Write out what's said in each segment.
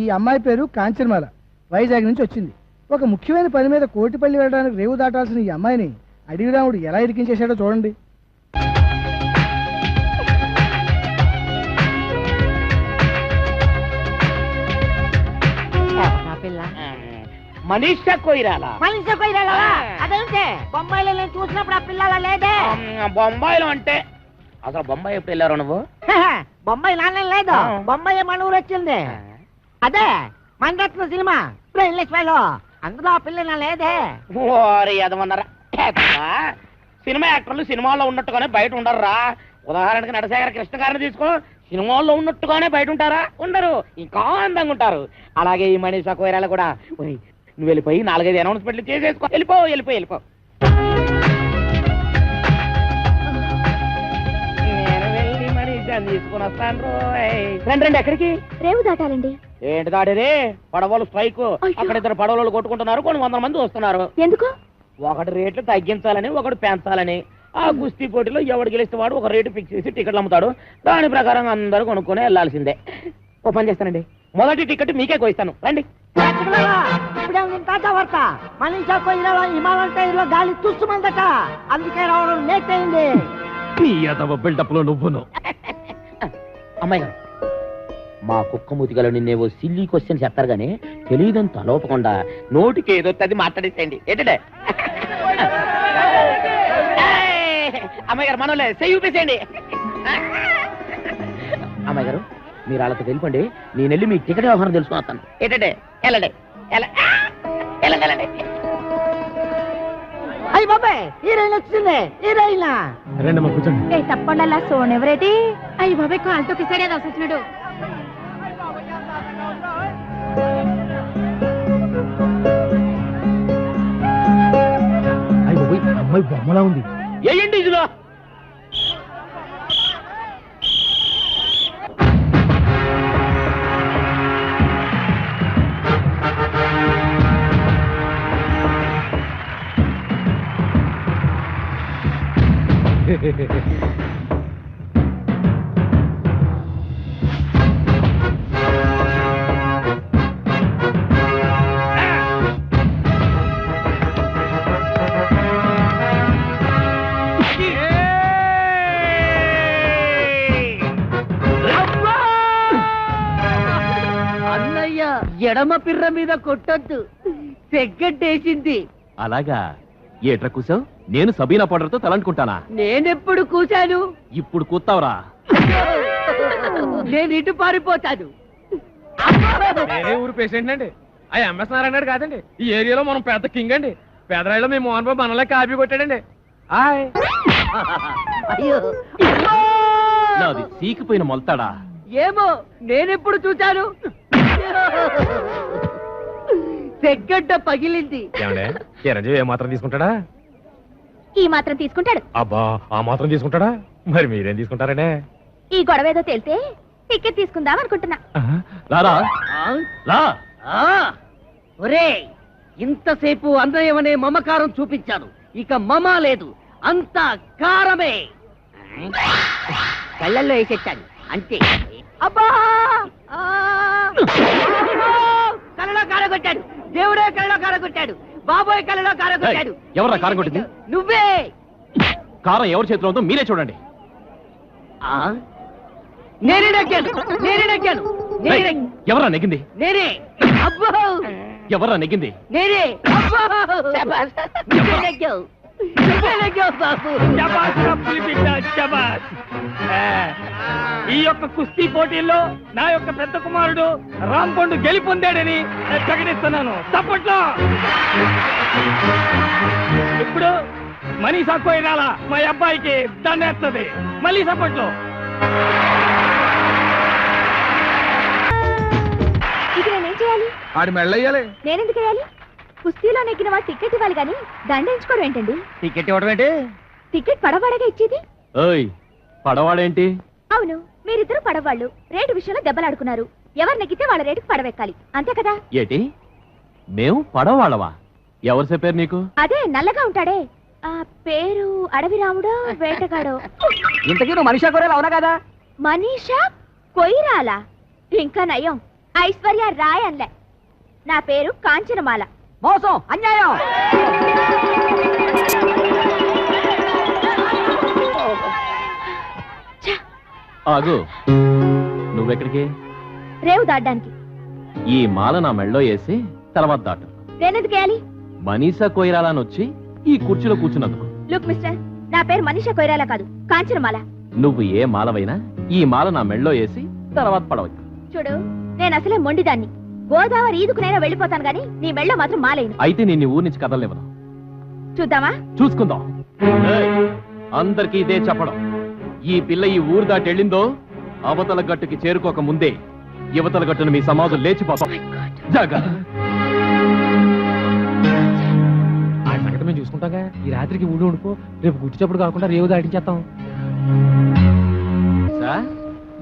ఈ అమ్మాయి పేరు కాంచనమాల, వైజాగ్ నుంచి వచ్చింది. ఒక ముఖ్యమైన పని మీద కోటిపల్లి వెళ్ళడానికి రేవు దాటాల్సిన ఈ అమ్మాయిని అడవి రాముడు ఎలా ఇరికించేశాడో చూడండి. మనీషా కొయిరాలా? అదేంటే బొంబాయిలో నేను చూసినప్పుడు ఆ పిల్లల లేదే. బొంబాయిలో అంటే అసలు బొంబాయి ఎప్పుడు వెళ్ళారు నువ్వు? బొంబాయి నాన్న లేదు, బొంబాయి మన ఊరు వచ్చింది. అదే మణరత్న సినిమా లో అందులో ఆ పిల్ల లేదే. ఓరి ఎదమన్నారా, సినిమా యాక్టర్లు సినిమాల్లో ఉన్నట్టుగానే బయట ఉండరురా. ఉదాహరణకి నటశేఖర కృష్ణ గారిని తీసుకో, సినిమాల్లో ఉన్నట్టుగానే బయట ఉంటారా? ఉండరు, ఇంకా అందంగా ఉంటారు. అలాగే ఈ మనీషా కొయిరాలా కూడా. నువ్వు వెళ్ళిపోయి 4-5 అనౌన్స్మెంట్లు చేసేసుకో. వెళ్ళిపో. నేను వెళ్ళి మనీషాని తీసుకుని వస్తాను. రండి. ఎక్కడికి? రేవు దాటాలండి. ఏంటి దాడేది? పడవలు స్ట్రైక్. అక్కడ 2 పడవలు కొట్టుకుంటున్నారు, కొన్ని 100 మంది వస్తున్నారు. ఎందుకు? ఒకటి రేట్లు తగ్గించాలని, ఒకటి పెంచాలని. ఆ కుస్తీ పోటీలో ఎవడు గెలిస్తే వాడు ఒక రేటు ఫిక్స్ చేసి టికెట్లు అమ్ముతాడు. దాని ప్రకారం అందరూ కొనుక్కొని వెళ్లాల్సిందే. ఓ పని చేస్తానండి, మొదటి టికెట్ మీకే కోయిస్తాను, రండి. ఇప్పుడే తాజా వార్త, మనీషా కొయిరాలా హిమాలయం టైర్లో గాలి తుస్సుమందట, అందుకే రావడం లేట్ అయింది. బిల్డప్ లో నువ్వును. అమ్మాయి గారు, మా కుక్క మూతిగలో నిన్నేవో సిల్లీ క్వశ్చన్ చెప్తారు గానీ తెలియదని తలోపకుండా నోటికి ఏదో అది మాట్లాడేసేయండి. ఏంటంటే అమ్మాయి గారు మనోలే చూపేసేయండి. అమ్మాయి గారు, మీరు వాళ్ళతో వెళ్ళిపోండి, నేను వెళ్ళి మీ టికెట్ వ్యవహారం తెలుసుకుని వస్తాను. ఏంటంటే వెళ్ళండి. అయ్యి బాబాయ్, హీరోయిన్ వచ్చింది. హీరోయిన్ రండి కూర్చోండి. తప్పకుండా సోన్ ఎవరైతే అయ్యి బాబాయ్ కాలుతో కిసాడే వచ్చినాడు. అమ్మాయి బొమ్మలా ఉంది. ఏంటి ఇదిలో? అన్నయ్య ఎడమ పిర్ర మీద కొట్టొద్దు, సెగ్గట్టేసింది. అలాగా? ఏట్రా కూసావు? నేను సబీనా పౌడర్తో తలంటుకుంటానా? నేనెప్పుడు కూశాను? ఇప్పుడు కూతావురా. నేను ఇటు పారిపోతాను. నేనే ఊరు పేషెంట్ అండి. ఆ ఎంఎస్ నారాయణ కాదండి, ఈ ఏరియాలో మనం పెద్ద కింగ్ అండి. పేదరాయిలో మీ మోహన్ బాబు మనలే కాపీ కొట్టాడండి. నాది సీకిపోయిన మొలతాడా? ఏమో, నేనెప్పుడు చూశాను? సెగ్గడ్డ పగిలింది. చిరంజీవి ఏ మాత్రం తీసుకుంటాడా? ఈ మాత్రం తీసుకుంటాడు. అబ్బా, ఆ మాత్రం తీసుకుంటాడా? మరి మీరేం తీసుకుంటారంటే? ఈ గొడవ ఏదో తెలితే టికెట్ తీసుకుందాం అనుకుంటున్నా. రారా రా. ఒరే, ఇంతసేపు అన్నయ్యమనే మమకారం చూపించాను, ఇక మమ లేదు, అంతా కారమే. కళ్ళల్లో వేసేస్తాను అంతే. అబ్బా, కళ్ళలో కారగొట్టాడు, దేవుడే కళ్ళలో కారగొట్టాడు, బాబోయ్ కళ్ళలో కారగొట్టాడు. ఎవరా కారం కొట్టింది? నువ్వే. కారం ఎవరి చేతిలో ఉందో మీరే చూడండి. నేనే నెగ్గాను. ఎవరా నెగ్గింది? నేనే. అబ్బో, ఎవరా నెగ్గింది? నేనే. అబ్బో, నువ్వే నెగ్గావు. ఈ యొక్క కుస్తీ పోటీల్లో నా యొక్క పెద్ద కుమారుడు రాంపండు గెలిపొందాడని ప్రకటిస్తున్నాను. తప్పట్లో ఇప్పుడు మనీషా కొయిరాలా మా అబ్బాయికి దండేస్తుంది. మళ్ళీ సప్పట్లో. ఇది నేనేం చేయాలి? ఆడి మెళ్ళయ్యాలి. నేనెందుకు వేయాలి? కుస్తీలో నెక్కిన వాడు టికెట్ ఇవ్వాలి కానీ దండించుకోవడం ఏంటండి? టికెట్ ఇవ్వడం ఏంటి? టికెట్ పడవాడగా ఇచ్చేది. ఓయ్, పడవాడేంటి? అవును, మీరిద్దరు పడవాళ్ళు రేటు విషయంలో దెబ్బలాడుకున్నారు. ఎవరు నెక్కితే వాళ్ళ రేటుకు పడవెక్కాలి, అంతే కదా? ఏటి మేము పడవాళ్ళవా? ఎవరు చెప్పారు నీకు? అదే నల్లగా ఉంటాడే, ఆ పేరు అడవి రాముడో వేటగాడో. ఇంతకీ నువ్వు మనీషా కొయిరాలా అవునా కదా? మనీషా కొయిరాలా? ఇంకా నయం, ఐశ్వర్య రాయ్ అనలే, నా పేరు కాంచనమాల. మోసం, అన్యాయం. ఆగు, నువ్వెక్కడికి? రేవు దాటడానికి. ఈ మాల నా మెళ్ళో వేసి తర్వాత దాటు. నేనెందుకు వేయాలి? మనీషా కొయిరాలని వచ్చి ఈ కుర్చీలో కూర్చున్నందుకు. లుక్ మిస్టర్, నా పేరు మనీషా కొయిరాలా కాదు, కాంచనమాల. నువ్వు ఏ మాలవైనా ఈ మాల నా మెళ్ళో వేసి తర్వాత పడవచ్చు. చూడు, నేను అసలే మొండిదాన్ని. గోదావరి ఈదుకునైనా వెళ్ళిపోతాను గాని నీ మెళ్ళో మాత్రం మాలేను. అయితే నేను ఊరి నుంచి కదలనివ్వను. చూద్దామా? చూసుకుందాం. ఏయ్, అందరికీ ఇదే చెప్పడం, ఈ పిల్ల ఈ ఊరు దాటి వెళ్ళిందో అవతల గట్టుకి చేరుకోక ముందే యువతల గట్టును మీ సమాజం లేచిపోతాం. జాగా ఆ సంగతి మేము చూసుకుంటాగా. ఈ రాత్రికి ఊళ్ళు ఉండిపో, రేపు గుర్తుచప్పుడు కాకుండా రేవు దాటించేస్తాం.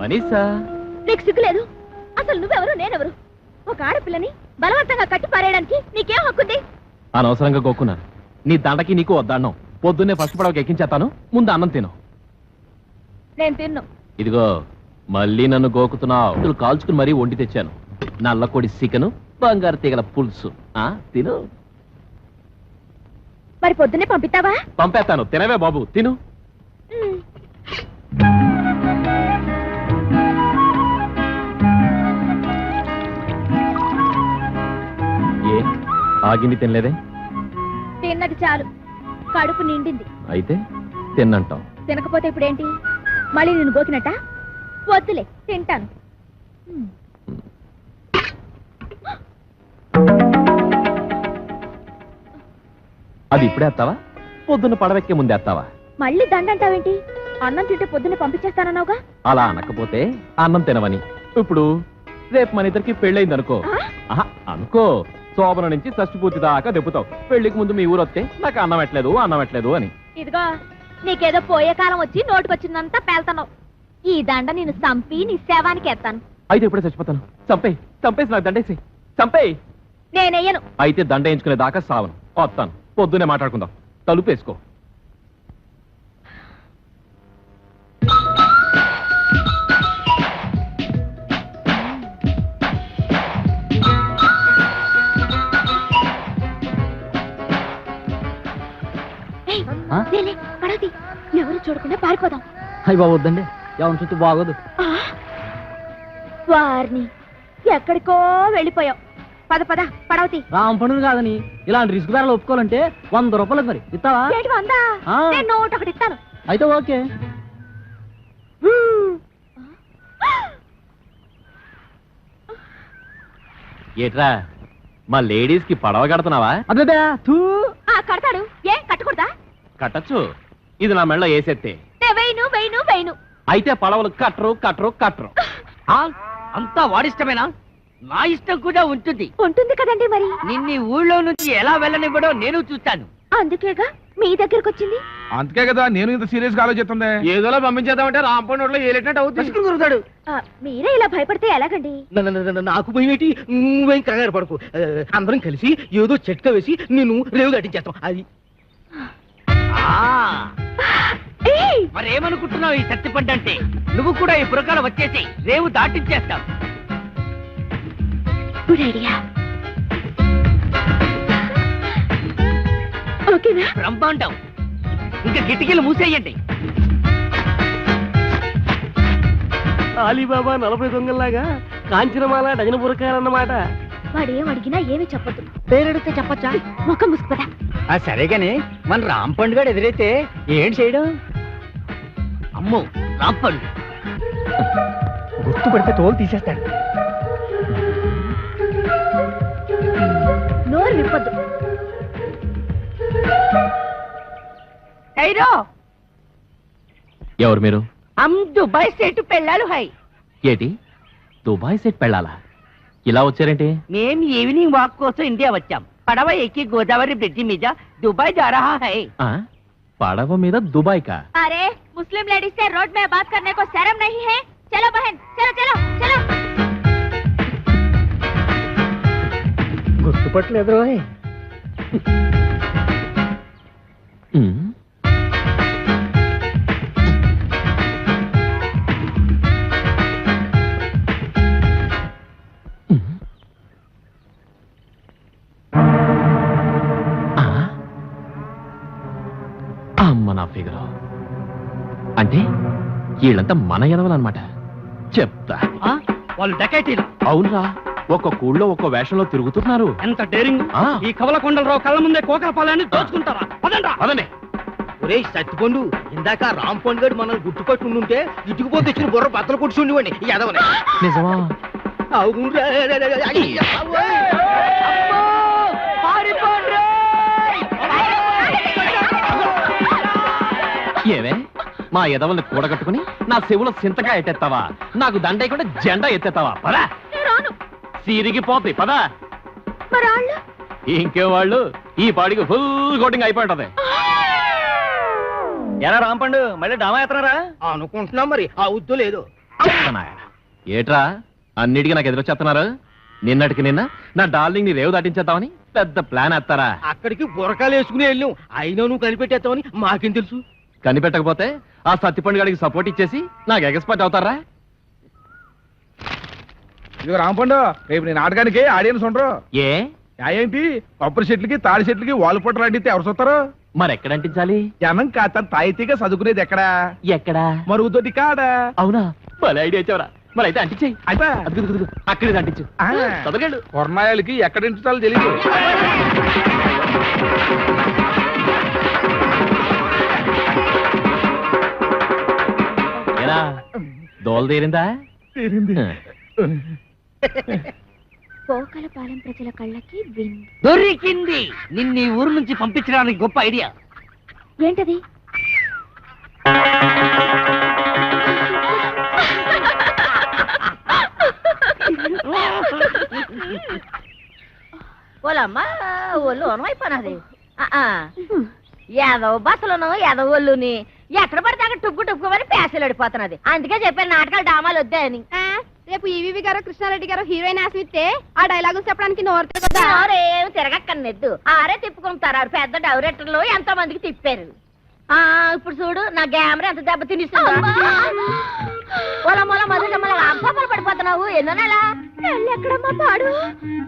మనీషా, నీకు సిగ్గులేదు? అసలు నువ్వెవరు, నేనెవరు? ఒక ఆడపిల్లని బలవంతంగా కట్టి పారేయడానికి నీకేం హక్కుంది? అనవసరంగా గోక్కున్నాను. నీ దండకి నీకు వద్దన్నం. పొద్దున్నే ఫస్ట్ పడవకి ఎక్కించేస్తాను, ముందు అన్నం తిను. నేను తిన్ను. ఇదిగో మళ్ళీ నన్ను గోకుతున్నావు. కాల్చుకుని మరీ వండి తెచ్చాను. నల్లకొడి చికెను, బంగారు తీగల పులుసు. తిను. మరి పొద్దున్నే పంపిస్తావా? పంపేస్తాను, తినవే బాబు, తిను. మ్. ఏ ఆగింది తినలేదే? తిన్నది చాలు, కడుపు నిండింది. అయితే తిన్నంటాం. తినకపోతే ఇప్పుడేంటి? మళ్ళీ నేను గోకినట్ట? వద్దులే, తింటాను. అది ఇప్పుడే ఎత్తావా, పొద్దున్న పడవెక్కే ముందే ఎత్తావా? మళ్ళీ దండంటావేంటి? అన్నం తింటే పొద్దున్నే పంపించేస్తానన్నావుగా. అలా అనకపోతే అన్నం తినవని. ఇప్పుడు రేపు మన ఇద్దరికి పెళ్ళయింది అనుకో. ఆ? అనుకో, శోభన నుంచి షష్ఠి దాకా దెబ్బతావు. పెళ్లికి ముందు మీ ఊరు వస్తే నాకు అన్నం ఎట్లేదు అని. ఇదిగో, నీకేదో పోయే కాలం వచ్చి నోటికొచ్చిందంతా పేల్తావు. ఈ దండ నేను చంపి నీ శవానికి ఎత్తాను. అయితే ఇప్పుడే చచ్చిపోతాను. చంపేసి నాకు దండేసి చంపేయి. నేనెయ్యను. అయితే దండ వేయించుకునే దాకా సావను. వస్తాను, పొద్దునే మాట్లాడుకుందాం. తలుపేసుకో. ఏయ్, లేలే, పడవది. ఎవరు చూడకుండా పారిపోదాం. అయ్యి బాబు వద్దండి, ఎవరి చుట్టూ బాగోదు. ఆ? వారిని ఎక్కడికో వెళ్ళిపోయావు. పద పద, పడవతి. రాంపండుని కాదని ఇలాంటి రిస్క్ ధరలు ఒప్పుకోవాలంటే 100 రూపాయలకు మరి ఇస్తావా? ఏంటి వందా? ఆ. నేను నోట్ ఒకటి ఇస్తాను. అయితే ఓకే. ఏట్రా, మా లేడీస్ కి పడవ కడుతున్నావా? అదే తూ. కడతాడు. ఏ కట్టకూడదా? కట్టచ్చు. ఇది నా మెళ్ళ వేసేస్తే. వెయ్యను. అయితే పడవలు కట్టరు. అంతా వాడిష్టమేనా? నా ఇష్టం కూడా ఉంటుంది. ఉంటుంది కదండి మరి. నిన్ని ఊళ్ళో నుంచి ఎలా వెళ్ళనివ్వడో నేను చూస్తాను. అందుకేగా మీ దగ్గరకు వచ్చింది. అందుకే కదా నేను ఇంత సీరియస్ గా ఆలోచిస్తుంది. ఏదోలా పంపించేద్దామంటే రాంపండు నోట్లో ఏలేటట్టు అవుతుంది. మీరే ఇలా భయపడితే ఎలాగండి? నాకు భయమేటి? నువ్వేం కంగారు పడకు. అందరం కలిసి ఏదో చెట్క వేసి నేను రేవు దాటించేస్తాం. అది ఏయ్! మరేమనుకుంటున్నావు ఈ సత్తిపండంటే? నువ్వు కూడా ఈ పురకాల వచ్చేసి రేవు దాటించేస్తావు. Good idea. ఓకేనా? బ్రహ్మాండం. ఇంకా కిటికీలు మూసేయండి. అలీబాబా 40 దొంగల్లాగా కాంచనమాల డజన పురకాలన్నమాట. వాడేం అడిగినా ఏమీ చెప్పొద్దు. పేరెడితే చెప్పచ్చా? ముఖం ముసుకుపదా. సరే గాని మన రాంపండు గారు ఎదురైతే ఏం చేయడం? అమ్మో, రాంపండు గుర్తుపడితే తోలు తీసేస్తాడు. నోరు విప్పొద్దు. ఎవరు మీరు? దుబాయ్ సెట్ పెళ్ళాలు హై. ఏటి, దుబాయ్ సెట్ పెళ్ళాలా? ఇలా వచ్చారేంటి? మేం ఈవినింగ్ వాక్ కోసం ఇండియా వచ్చాం. పడవ ఎక్కి గోదావరి బ్రిడ్జి మీద దుబాయ్ जा रहा है. పడవ మీద దుబాయ్ కా? अरे मुस्लिम लेडीज से रोड में बात करने को शर्म नहीं है? चलो बहन, चलो. గుర్తుపట్టలేదు రోయ్. అమ్మ నా ఫిగరు. అంటే వీళ్ళంతా మన ఎదవలన్నమాట. చెప్తా. వాళ్ళు డకైటీలు. అవునరా, ఒక్క కూళ్ళో ఒక్క వేషంలో తిరుగుతున్నారు. ఎంత డేరింగ్! ఆ. ఈ కవలకొండలరావు కళ్ళ ముందే కోకల పాలని దోచుకుంటారా? పదండ్రా. అదనే ఒరే సత్తిపండు, ఇందాక రాంపండు గారు మనల్ని గుర్తుపట్టి ఉండుంటే ఇటుకుపోతే తెచ్చిన బుర్ర బద్దలు కొట్టి ఉండేవాడిని ఈ ఎదవని. నిజమా? అవునురా. అయ్య, అవ్వోయ్. అమ్మో! పారిపోండ్రా! ఏవే మా ఎదవల్ని కూడగట్టుకుని నా చెవులో సింతగా ఎత్తేస్తావా? నాకు దండయకుండా జెండా ఎత్తేస్తావా? పదా సిరిగిపోతాయి. పదా. ఇంకే వాళ్ళు ఈ పాడికి ఫుల్ కోటింగ్ అయిపోయింటది. ఎలా రాంపండు మళ్ళీ డామా ఎత్తనారా? అనుకుంటున్నాం మరి, ఆ ఉద్దు లేదు. ఏట్రా అన్నిటికీ నాకు ఎదురొచ్చేస్తున్నారు? నిన్నటికి నిన్న నా డార్లింగ్ ని రేవు దాటించేద్దామని పెద్ద ప్లాన్ వేస్తారా? అక్కడికి బుర్రకాలు వేసుకుని వెళ్ళాం, అయినా నువ్వు కనిపెట్టేస్తావని మాకేం తెలుసు. కనిపెట్టకపోతే ఆ సత్తిపండు గారికి సపోర్ట్ ఇచ్చేసి నాకు ఎగస్పర్ట్ అవుతారా? ఇదిగో రాంపండు, రేపు నీ నాటకానికి ఆడియన్స్ ఉండరు. ఏ ఏంటి కొబ్బరి చెట్లకి తాడి చెట్లకి వాలు పుట్టలు అంటితే ఎవరు చూస్తారు? మరెక్కడ అంటించాలి? జనం కాస్త తాయితీగా చదువుకునేది ఎక్కడా? ఎక్కడా? మరుగుతోటి కాడా? అవునా, భలే ఐడియా ఇచ్చావరా. మరి అయితే అంటించేయి. అయితే అక్కడే అంటించు. చదవగలడు. కొరనాయాలకి ఎక్కడ ఇంటాలో తెలియదు. ఏరా దోల తీరిందా? పోకలపాలెం ప్రజల కళ్ళకి విందు. దొరికింది! నిన్ను ఈ ఊరు నుంచి పంపించడానికి గొప్ప ఐడియా. ఏంటది? ఓలమ్మా ఒళ్ళు అనమైపోయినది. యాదవ బస్సులను యాదవ ఒళ్ళుని ఎక్కడ పడితే అక్కడ టుక్కు టుక్కుమని పేసలు అడిపోతున్నది. అందుకే చెప్పాను నాటకాలు డామాలు వద్దాయని. రేపు ఈవీవి గారు కృష్ణారెడ్డి గారు హీరోయిన్ ఆశిస్తే ఆ డైలాగులు చెప్పడానికి నోరు ఏం తిరగక్కర్లేదు. ఆరే తిప్పుకుంటారు. ఆరు పెద్ద డైరెక్టర్లు ఎంతో మందికి తిప్పారు. ఇప్పుడు చూడు నా కెమెరా ఎంత దెబ్బ తినిస్తుందో. పడిపోతున్నావు. ఎన్నో నెల ఎక్కడమ్మా పాడు?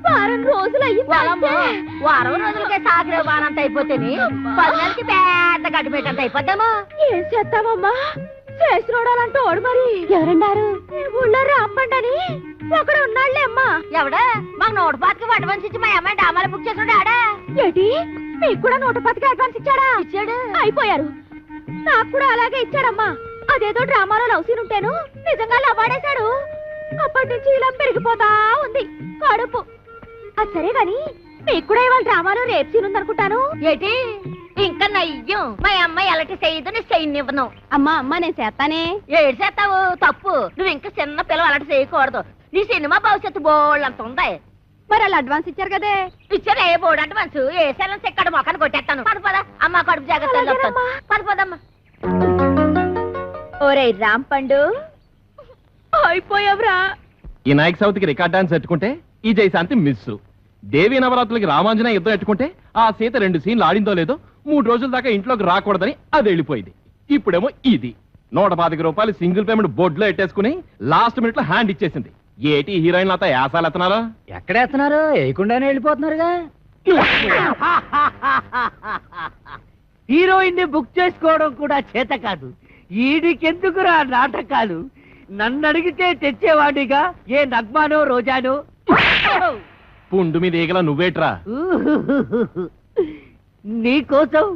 వారం రోజులు వారం రోజులకే సాగిరే బానంత అయిపోతేని 10 నెలలకి పెద్ద గడ్డిపెట్టంత అయిపోతాము. ఏం చేస్తావమ్మా? చేసి చూడాలంటే ఓడు మరి. ఎవరన్నారు? ఊళ్ళో రాంపండని ఒకడు ఉన్నాళ్లే అమ్మా. ఎవడా? మాకు 105కి అడ్వాన్స్ ఇచ్చి మా అమ్మాయి డామాలు బుక్ చేసాడు. ఆడా ఏంటి? మీకు కూడా 110కి అడ్వాన్స్ ఇచ్చాడా? ఇచ్చాడు. అయిపోయారు. నాకు కూడా అలాగే ఇచ్చాడమ్మా. అదేదో డ్రామాలో లవ్ సీన్ ఉంటేను నిజంగా లవ్వాడేశాడు. అప్పటి నుంచి ఇలా పెరిగిపోతా ఉంది కడుపు. అది సరే గాని మీకు కూడా ఇవాళ డ్రామాలో రేప్ సీన్ ఉందనుకుంటాను. ఏంటి? ఇంకా నయ్యం. మా అమ్మాయి ఎలాంటి చేయదు నీ చేయనివ్వను. అమ్మా అమ్మా నేను చేస్తానే. ఏడు చేస్తావు? తప్పు. నువ్వు ఇంకా చిన్న పిల్లలు అలాంటి చేయకూడదు. నీ సినిమా భవిష్యత్తు బోల్డ్ అంత ఉంది. మరి వాళ్ళు అడ్వాన్స్ ఇచ్చారు కదే. ఇచ్చారు. ఏ బోర్డు అడ్వాన్స్? ఏ సెలన్స్ ఎక్కడ మొక్కను కొట్టేస్తాను. పద అమ్మ కడుపు జాగ్రత్త. పదమ్మా. ఓరే రాంపండు అయిపోయావురా. ఈ నాయక్ సౌత్కి రికార్డ్ డాన్స్ ఎట్టుకుంటే ఈ జయశాంతి మిస్. దేవీ నవరాత్రులకి రామాంజనేయ యుద్ధం ఎట్టుకుంటే ఆ సీత 2 సీన్లు ఆడిందో లేదో 3 రోజుల దాకా ఇంట్లోకి రాకూడదని అది వెళ్ళిపోయింది. ఇప్పుడేమో ఇది 125 రూపాయలు సింగిల్ పేమెంట్ బోర్డులో ఎట్టేసుకుని లాస్ట్ మినిట్ లో హ్యాండ్ ఇచ్చేసింది. ఏటి హీరోయిన్ అంతా యాసాలు ఎత్తనారా? ఎక్కడేస్తున్నారు? వేయకుండానే వెళ్ళిపోతున్నారుగా. హీరోయిన్ ని బుక్ చేసుకోవడం కూడా చేత కాదు. ఈడికెందుకురా నాటకాలు? నన్ను అడిగితే తెచ్చేవాడిగా ఏ నగ్మానో రోజానో. పుండు మీద ఈగల నువ్వేట్రా? నీకోసం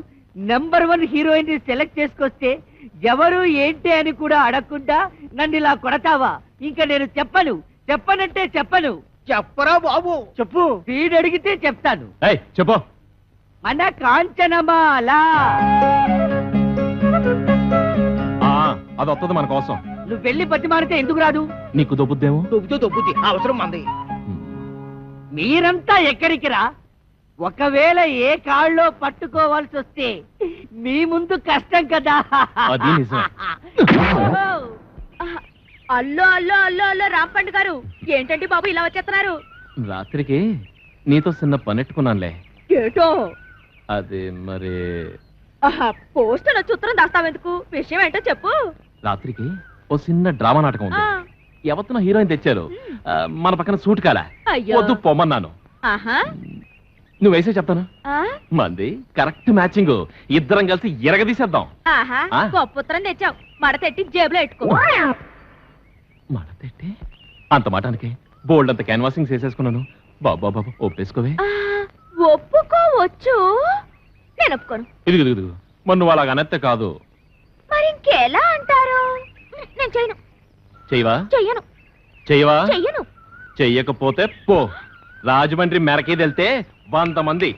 నెంబర్ 1 హీరోయిన్ ని సెలెక్ట్ చేసుకొస్తే ఎవరు ఏంటి అని కూడా అడగకుండా నన్ను ఇలా కొడతావా? ఇంకా నేను చెప్పనంటే చెప్పను. చెప్పరా బాబు. చెప్పు. వీడు అడిగితే చెప్తాను. చెప్పు. మన కాంచనమాల. అది వస్తుంది మన కోసం. నువ్వు వెళ్ళి పట్టి మారితే ఎందుకు రాదు? నీకు దొబ్బుద్దేమో. దొబ్బుద్ది అవసరం మంది. మీరంతా ఎక్కడికి రా? ఒకవేళ ఏ కాళ్ళలో పట్టుకోవాల్సి వస్తే మీ ముందు కష్టం కదా. అది నిజం. అల్లో అల్లో అల్లో అల్లో రాంపండు గారు ఏంటండి బాబు ఇలా వచ్చేస్తున్నారు? రాత్రికి నీతో చిన్న పనెట్టుకున్నానులే. ఏటో? అది మరి పోస్టర్ చిత్రం దాస్తావెందుకు? విషయం ఏంటో చెప్పు. రాత్రికి ఓ చిన్న డ్రామా నాటకం ఉంది. ఎవరితో హీరోయిన్ తెచ్చారు. మన పక్కన సూట్ కాలా. వద్దు పొమ్మన్నాను. నువ్వు వేసే చెప్తాను. ఆ? మంది కరెక్ట్ మ్యాచింగ్. ఇద్దరం కలిసి ఎరగదీసేద్దాం. ఆహా ఆ? గొప్ప ఉత్తరం తెచ్చావు మడతెట్టి జేబులో పెట్టుకో. మడతెట్టి అంత మాటానికి బోల్డ్ అంత క్యాన్వాసింగ్ చేసేసుకున్నాను. బాబా బాబా ఒప్పేసుకోవే. ఆ, ఒప్పుకోవచ్చు, నేను ఒప్పుకోను. ఇదిగు మరి నువ్వు అలాగ అనెత్తే కాదు. మరి ఇంకెలా అంటారు? నేను చేయను. చెయ్యవా? చెయ్యను. చెయ్యవా? చెయ్యను. చెయ్యకపోతే పో. రాజమండ్రి మెరకేది వెళ్తే 100 మంది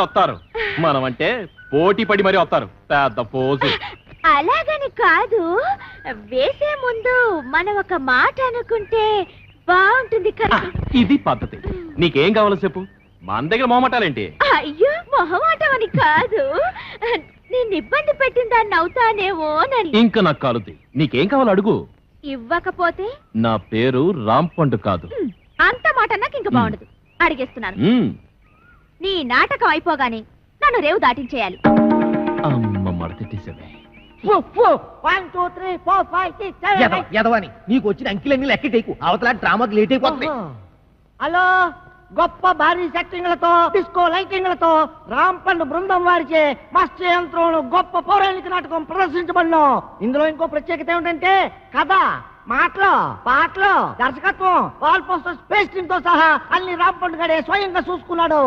వస్తారు. మనమంటే పోటీ పడి మరీ వస్తారు. పెద్ద పోజు. అలాగని కాదు, వేసే ముందు మనం ఒక మాట అనుకుంటే బాగుంటుంది కదా. ఇది పద్ధతి. నీకేం కావాలో చెప్పు. మన దగ్గర మొహమాటాలేంటి? అయ్యో మొహమాటం అని కాదు, నేను ఇబ్బంది పెట్టిన దాన్ని అవుతానేమోనని. ఇంకా నాకు కాలుద్ది. నీకేం కావాలో అడుగు. ఇవ్వకపోతే నా పేరు రాంపండు కాదు. అంత మాట నాకు ఇంకా బాగుండదు. అడిగేస్తున్నాను. మ్, నీ నాటకం అయిపోగానే నన్ను రేవు దాటించేయాలి. అమ్మ మడతెట్టేసావే. ఎదవని నీకు వచ్చిన అంకిలన్నీ లెక్క టేకు. అవతల డ్రామాకి లేట్ అయిపోతుంది. హలో, గొప్ప భారీ సెట్టింగ్లతో డిస్కో లైటింగ్లతో రాంపండు బృందం వారిచే మస్తు యంత్రం గొప్ప పౌరాణిక నాటకం ప్రదర్శించబడిన. ఇందులో ఇంకో ప్రత్యేకత ఏమిటంటే కథ, మాటలు, పాటలు, దర్శకత్వం, వాల్ పోస్టర్స్, పేస్టింగ్ తో సహా అన్ని రాంపండు గడే స్వయంగా చూసుకున్నాడు.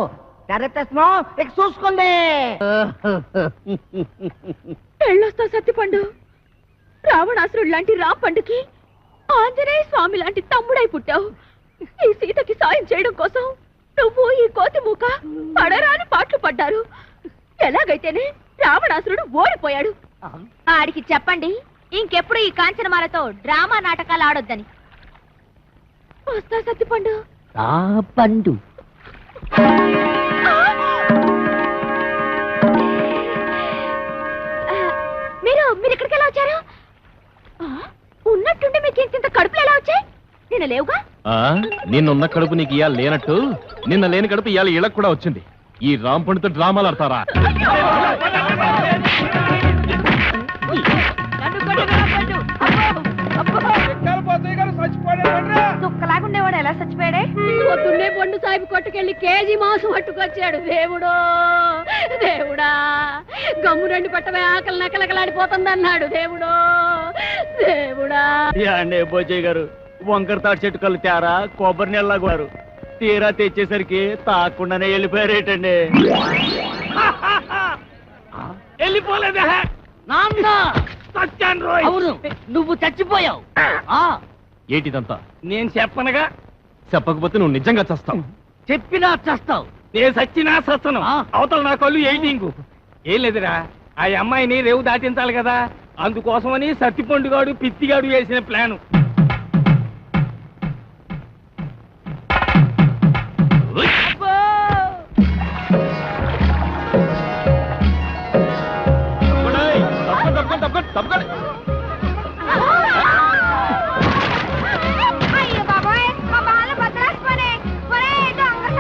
తెరతెస్తున్నాం, ఇక చూసుకుంది. పెళ్ళొస్తా సత్తిపండు. రావణాసురుడు లాంటి రాంపండుకి ఆంజనేయ స్వామి లాంటి తమ్ముడై పుట్టావు. ఈ సీతకి సాయం చేయడం కోసం నువ్వు ఈ కోతి మూక పడరాని పాటలు పడ్డారు. ఎలాగైతేనే రావణాసురుడు ఓడిపోయాడు. ఆడికి చెప్పండి ఇంకెప్పుడు ఈ కాంచనమాలతో డ్రామా నాటకాలు ఆడొద్దని. వస్తా సత్తిపండు. పండు మీరు ఇక్కడికి ఎలా వచ్చారు? ఉన్నట్టుండి మీకు ఇంత కడుపులు ఎలా వచ్చాయి? నిన్న లేవుగా. నిన్నున్న కడుపు నీకు ఇవాళ లేనట్టు నిన్న లేని కడుపు ఇవాళ ఇళ్ళకు కూడా వచ్చింది. ఈ రాంపండుతో డ్రామాలు ఆడతారా? దుఃఖలాగుండేవాడు ఎలా చచ్చిపోయాడే? పొద్దున్నే పండు సాహిబ్ కొట్టుకెళ్ళి కేజీ మాంసం పట్టుకొచ్చాడు. దేవుడో దేవుడా, గమ్ము రెండు పట్టవే ఆకలి నకలకలాడిపోతుంది అన్నాడు. దేవుడో దేవుడా. అండి బోజయ్య గారు, వంకర తాటి చెట్టు కళ్ళు తేరా కొబ్బరి నీళ్ళలాగారు. తీరా తెచ్చేసరికి తాకుండానే వెళ్ళిపోయారేటండి. వెళ్ళిపోలేదా? నాన్న సత్యాన్ రోయ్. అవును, నువ్వు చచ్చిపోయావు. ఏటిదంతా? నేను చెప్పనగా. చెప్పకపోతే నువ్వు నిజంగా చస్తావు. చెప్పినా చస్తావు. నేను సచ్చినా సస్తను. అవతల నా కళ్ళు ఎయిటింగ్. ఏం లేదురా, ఆ అమ్మాయిని రేవు దాటించాలి కదా, అందుకోసమని సత్తిపండుగాడు పిత్తిగాడు వేసిన ప్లాను.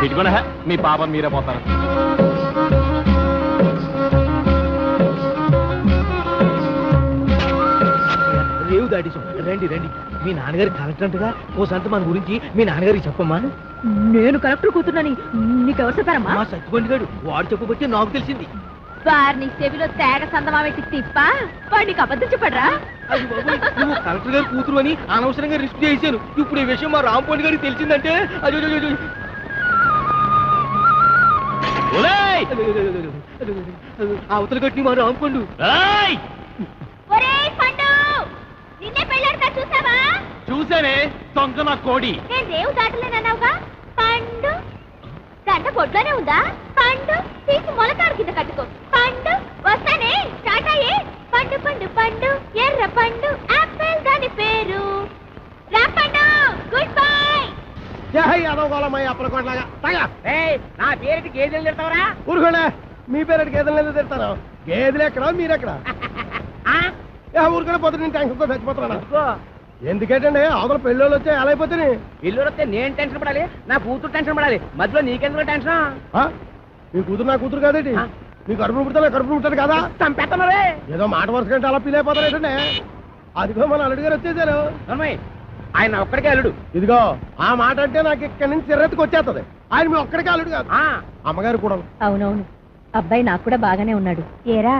ఇదిగోనా మీ పాపం మీరే పోతారు. రేవు దాటేసాం. రండి రండి. మీ నాన్నగారి కలెక్టర్ అంటగా ఓ సంత మన గురించి మీ నాన్నగారికి చెప్పమ్మా. నేను కలెక్టర్ కూతున్నని నీకెవరు చెప్పారమ్మా? మా సత్తిపండు గారు వాడు చెప్పబట్టి నాకు తెలిసింది. వారిని చెవిలో తేగ సందమా పెట్టి తిప్ప వాడికి అబద్ధం చెప్పడరా? అది బాబోయ్, నువ్వు కలెక్టర్ గారు కూతురు అని అనవసరంగా రిస్క్ చేశాను. ఇప్పుడు ఈ విషయం మా రాంపండు గారికి తెలిసిందంటే అవతల కట్టి మా రాంపండు. ఒరేయ్ పండు, నిన్నే పెళ్ళాడతా చూసావా? చూసానే దొంగ నా కోడి. నేను రేవు దాటలేనన్నావుగా పండు. గంట పొట్లోనే ఉందా పండు? తీసి మొలకాడు కింద కట్టుకో పండు. వస్తానే స్టార్ట్ అయ్యే. పండు పండు పండు ఎర్ర పండు ఆపిల్ దాని పేరు రాంపండు. Good bye. నా పేరుకి గేదెలు తిడతావరా? ఊరుకోండి. మీ పేరు గేదెలు తిడతాను. గేదెలు ఎక్కడా మీరెక్కడా? ఊరుకునే పోతే నేను టెన్షన్తో చచ్చిపోతున్నాను. ఎందుకంటే అవతల పెళ్ళోళ్ళు వచ్చే ఎలా అయిపోతుంది? ఇల్లు వస్తే నేను టెన్షన్ పడాలి, నా కూతురు టెన్షన్ పడాలి. మధ్యలో నీకెందుకు టెన్షన్? మీ కూతురు నా కూతురు కాదేంటి? మీ కడుపును పుడతా కడుపును పుట్టారు కదా? చంపేస్తున్నారే. ఏదో మాట వరుస కంటే అలా ఫీల్ అయిపోతారేటండి. అదిగో మన అల్లుడు గారు వచ్చేసారు. ఆయన ఒక్కడికే అల్లుడు. ఇదిగో ఆ మాట అంటే నాకు ఇక్కడి నుంచి చిరెత్తుకు వచ్చేస్తుంది. ఆయన మీ ఒక్కడికే అల్లుడు కాదు. అమ్మగారు కూడా. అవునవును, అబ్బాయి నాకు కూడా బాగానే ఉన్నాడు. ఏరా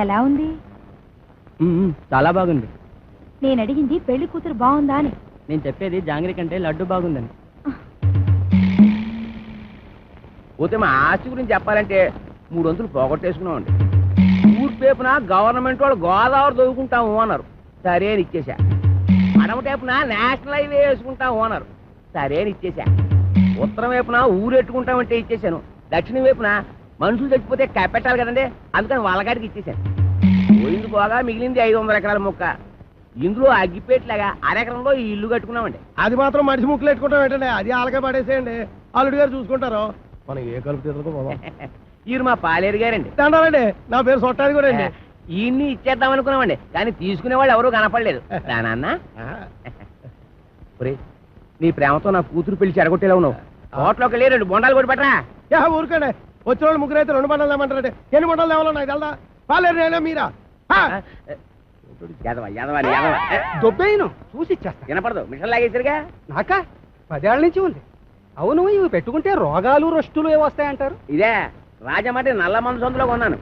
ఎలా ఉంది? చాలా బాగుంది. నేను అడిగింది పెళ్లి కూతురు బాగుందా అని. నేను చెప్పేది జాంగ్రీ కంటే లడ్డు బాగుందని. పోతే మా ఆస్తి గురించి చెప్పాలంటే 3 వంతులు పోగొట్టేసుకున్నామండి. ఊరు పేపున గవర్నమెంట్ వాళ్ళు గోదావరి దొరుకుంటాము అన్నారు, సరే అని ఇచ్చేసా. అడమ టైపున నేషనల్ హైవే వేసుకుంటాము అన్నారు, సరే అని ఇచ్చేసా. ఉత్తరం వైపున ఊరెట్టుకుంటామంటే ఇచ్చేసాను. దక్షిణం వైపున మనుషులు చచ్చిపోతే కప్పెట్టాలి కదండి, అందుకని వాళ్ళగాడికి ఇచ్చేసాను. పోయింది పోగా మిగిలింది 500 ఎకరాల మొక్క. ఇందులో అగ్గిపేట్లాగా అరెకరంలో ఈ ఇల్లు కట్టుకున్నామండి. అది మాత్రం మనిషి ముక్కులు పెట్టుకుంటాం ఏంటండి, అది ఆలకే పడేసేయండి, అల్లుడి గారు చూసుకుంటారు. మనం ఏ కలుపు తీసుకో. ఈయన మా పాలేరు గారండి. దండాలండి, నా పేరు సొట్టాది కూడా అండి. ఈయన్ని ఇచ్చేద్దాం అనుకున్నామండి, కానీ తీసుకునే వాళ్ళు ఎవరూ కనపడలేదు. నాన్న నీ ప్రేమతో నా కూతురు పెళ్లి చెడగొట్టేలా ఉన్నావు. హోటల్లోకి వెళ్ళి 2 బొండాలు కొట్టి పెట్టరా. ఊరుకోండి, వచ్చిన వాళ్ళు 3 అయితే 2 బండలు ఏమంటారండి. ఎన్ని బండలు ఏమన్నా నాకు తెలదా? పాలేరు నేనా మీరా? దొబ్బేను చూసి ఇచ్చేస్తా. వినపడదు, మిషన్ లాగేసరిగా. నాకా 10 ఏళ్ల నుంచి ఉంది. అవును, ఇవి పెట్టుకుంటే రోగాలు రొస్టులు ఏ వస్తాయంటారు? ఇదే రాజమండ్రి నల్ల మందు సందులో కొన్నాను.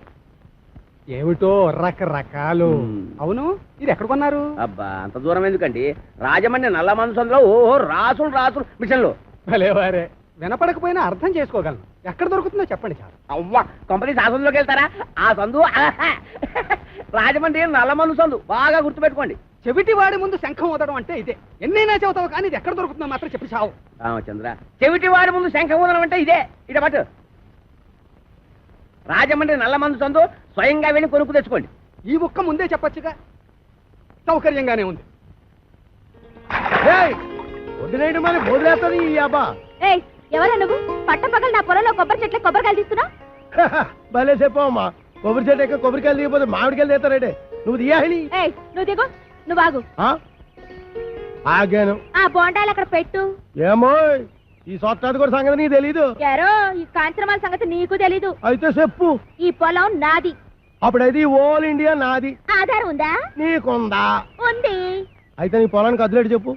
ఏమిటో రకరకాలు. అవును, ఇది ఎక్కడ కొన్నారు? అబ్బా అంత దూరం ఎందుకండి, రాజమండ్రి నల్ల మందు సందులో ఓహో రాసులు రాసులు మిషన్లు. భలేవారే, వినపడకపోయినా అర్థం చేసుకోగలను. ఎక్కడ దొరుకుతుందో చెప్పండి చాలు. అవ్వా కంపెనీ సందులోకి వెళ్తారా? ఆ సందు రాజమండ్రి నల్ల మందు సందు, బాగా గుర్తుపెట్టుకోండి. చెవిటి వాడి ముందు శంఖం ఊదడం అంటే ఇదే. ఎన్నైనా చెబుతావు కానీ ఇది ఎక్కడ దొరుకుతుందో మాత్రం చెప్పి చావు. రామచంద్ర, చెవిటి వాడి ముందు శంఖం ఊదడం అంటే ఇదే. ఇట పట్టు, రాజమండ్రి నల్ల మందు సందు, స్వయంగా వెళ్ళి కొనుక్కు తెచ్చుకోండి. ఈ ముక్క ముందే చెప్పొచ్చుగా, సౌకర్యంగానే ఉంది. వదిలేయడం మరి బోధలేస్తుంది ఈ అబ్బా. ఏయ్, ఎవరా నువ్వు? పట్టపగలు నా పొలంలో కొబ్బరి చెట్ల కొబ్బరికాయలు తీస్తున్నావు? భలే చెప్పమ్మా, కొబ్బరి చెట్టు ఎక్క కొబ్బరికాయలు దిగిపోతే మామిడికాయలు తీస్తారంటే నువ్వు దియాలి. ఏయ్, నువ్వు దిగు, నువ్వు ఆగు. ఆగాను. ఆ బోండాలు అక్కడ పెట్టు. ఏమో ఈ సొట్టాది కూడా సంగతి నీకు తెలీదు. యారో, ఈ కాంచనమాల సంగతి నీకు తెలీదు. అయితే చెప్పు. ఈ పొలం నాది. అప్పుడైతే ఓల్ ఇండియా నాది. ఆధారం ఉందా? నీకుందా? ఉంది. అయితే నీ పొలానికి అదిలేడు చెప్పు.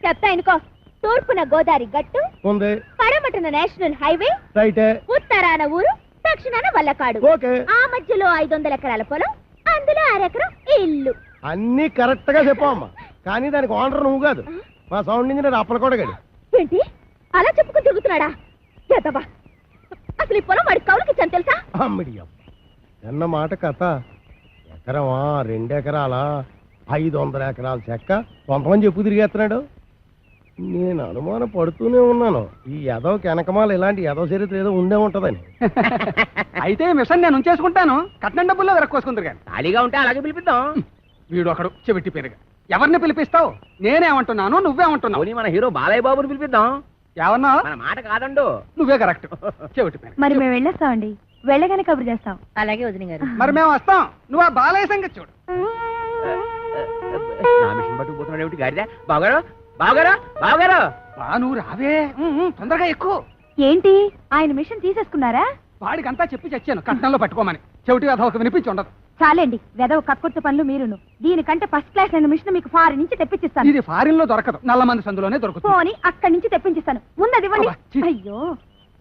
చెప్తా అనుకో. తూర్పున గోదావరి గట్టు ఉంది, పడమటన నేషనల్ హైవే, రైటే, ఉత్తరాన ఊరు, దక్షిణాన వల్లకాడు. ఓకే. ఆ మధ్యలో 500 ఎకరాల పొలం, అందులో 1 ఎకరం ఇల్లు. అన్ని కరెక్ట్ గా చెప్పమ్మా, కానీ దానికి ఓనర్ నువ్వు కాదు, మా సౌండ్ ఇంజనీర్ అప్పలకోడగాడు. ఏంటి అలా చెప్పుకుని తిరుగుతున్నాడా? ఎదవా, అసలు ఈ పొలం వాడి కౌలుకి ఇచ్చాను తెలుసా? అమ్మిడియం అన్న మాట కథ. ఎకరమా 2 ఎకరాలా 500 ఎకరాల చెక్క కొంతమంది చెప్పు తిరిగేస్తున్నాడు. నేను అనుమానం పడుతూనే ఉన్నాను, ఈ ఎదవకి వెనకమాల ఇలాంటి ఎదవ చరిత్ర ఏదో ఉండే ఉంటదని. అయితే మిషన్ నేను ఉంచేసుకుంటాను, కట్నం డబ్బుల్లో వెరక్కోసుకుందరు కానీ. ఖాళీగా ఉంటే అలాగే పిలిపిద్దాం. వీడు ఒకడు చెవిటి పెరుగు. ఎవరిని పిలిపిస్తావు? నేనేమంటున్నాను, నువ్వేమంటున్నావు? మన హీరో బాలయ్య బాబుని పిలిపిద్దాం. ఏమన్నా? మన మాట కాదండు. నువ్వే కరెక్ట్. చెవిటి పెరుగు. మరి మేము వెళ్ళొస్తామండి, వెళ్ళగానే కబురు చేస్తాం. అలాగే వదిన గారు. మరి మేము వస్తాం, నువ్వు ఆ బాలయ్య సంగతి చూడు. నా మిషన్ పట్టుకుపోతున్నాడు ఏమిటి గాడిద? బావగారు, బావగారు, బావగారు. నువ్వు రావే, తొందరగా ఎక్కువ. ఏంటి ఆయన మిషన్ తీసేసుకున్నారా? వాడికంతా చెప్పి చచ్చాను కట్నంలో పట్టుకోమని. చెవిటి అదొక వినిపించి ఉండదు. చాలండి, వెదవ కక్కుర్తి పనులు మీరును. దీనికంటే ఫస్ట్ క్లాస్ అయిన మిషన్ మీకు ఫారిన్ నుంచి తెప్పించిస్తాను. ఇది ఫారిన్ లో దొరకదు, నల్లమంది సందులోనే దొరుకుతుంది. పోని అక్కడి నుంచి తెప్పించిస్తాను, ముందది ఇవ్వండి. అబ్బా, ఛీ. అయ్యో,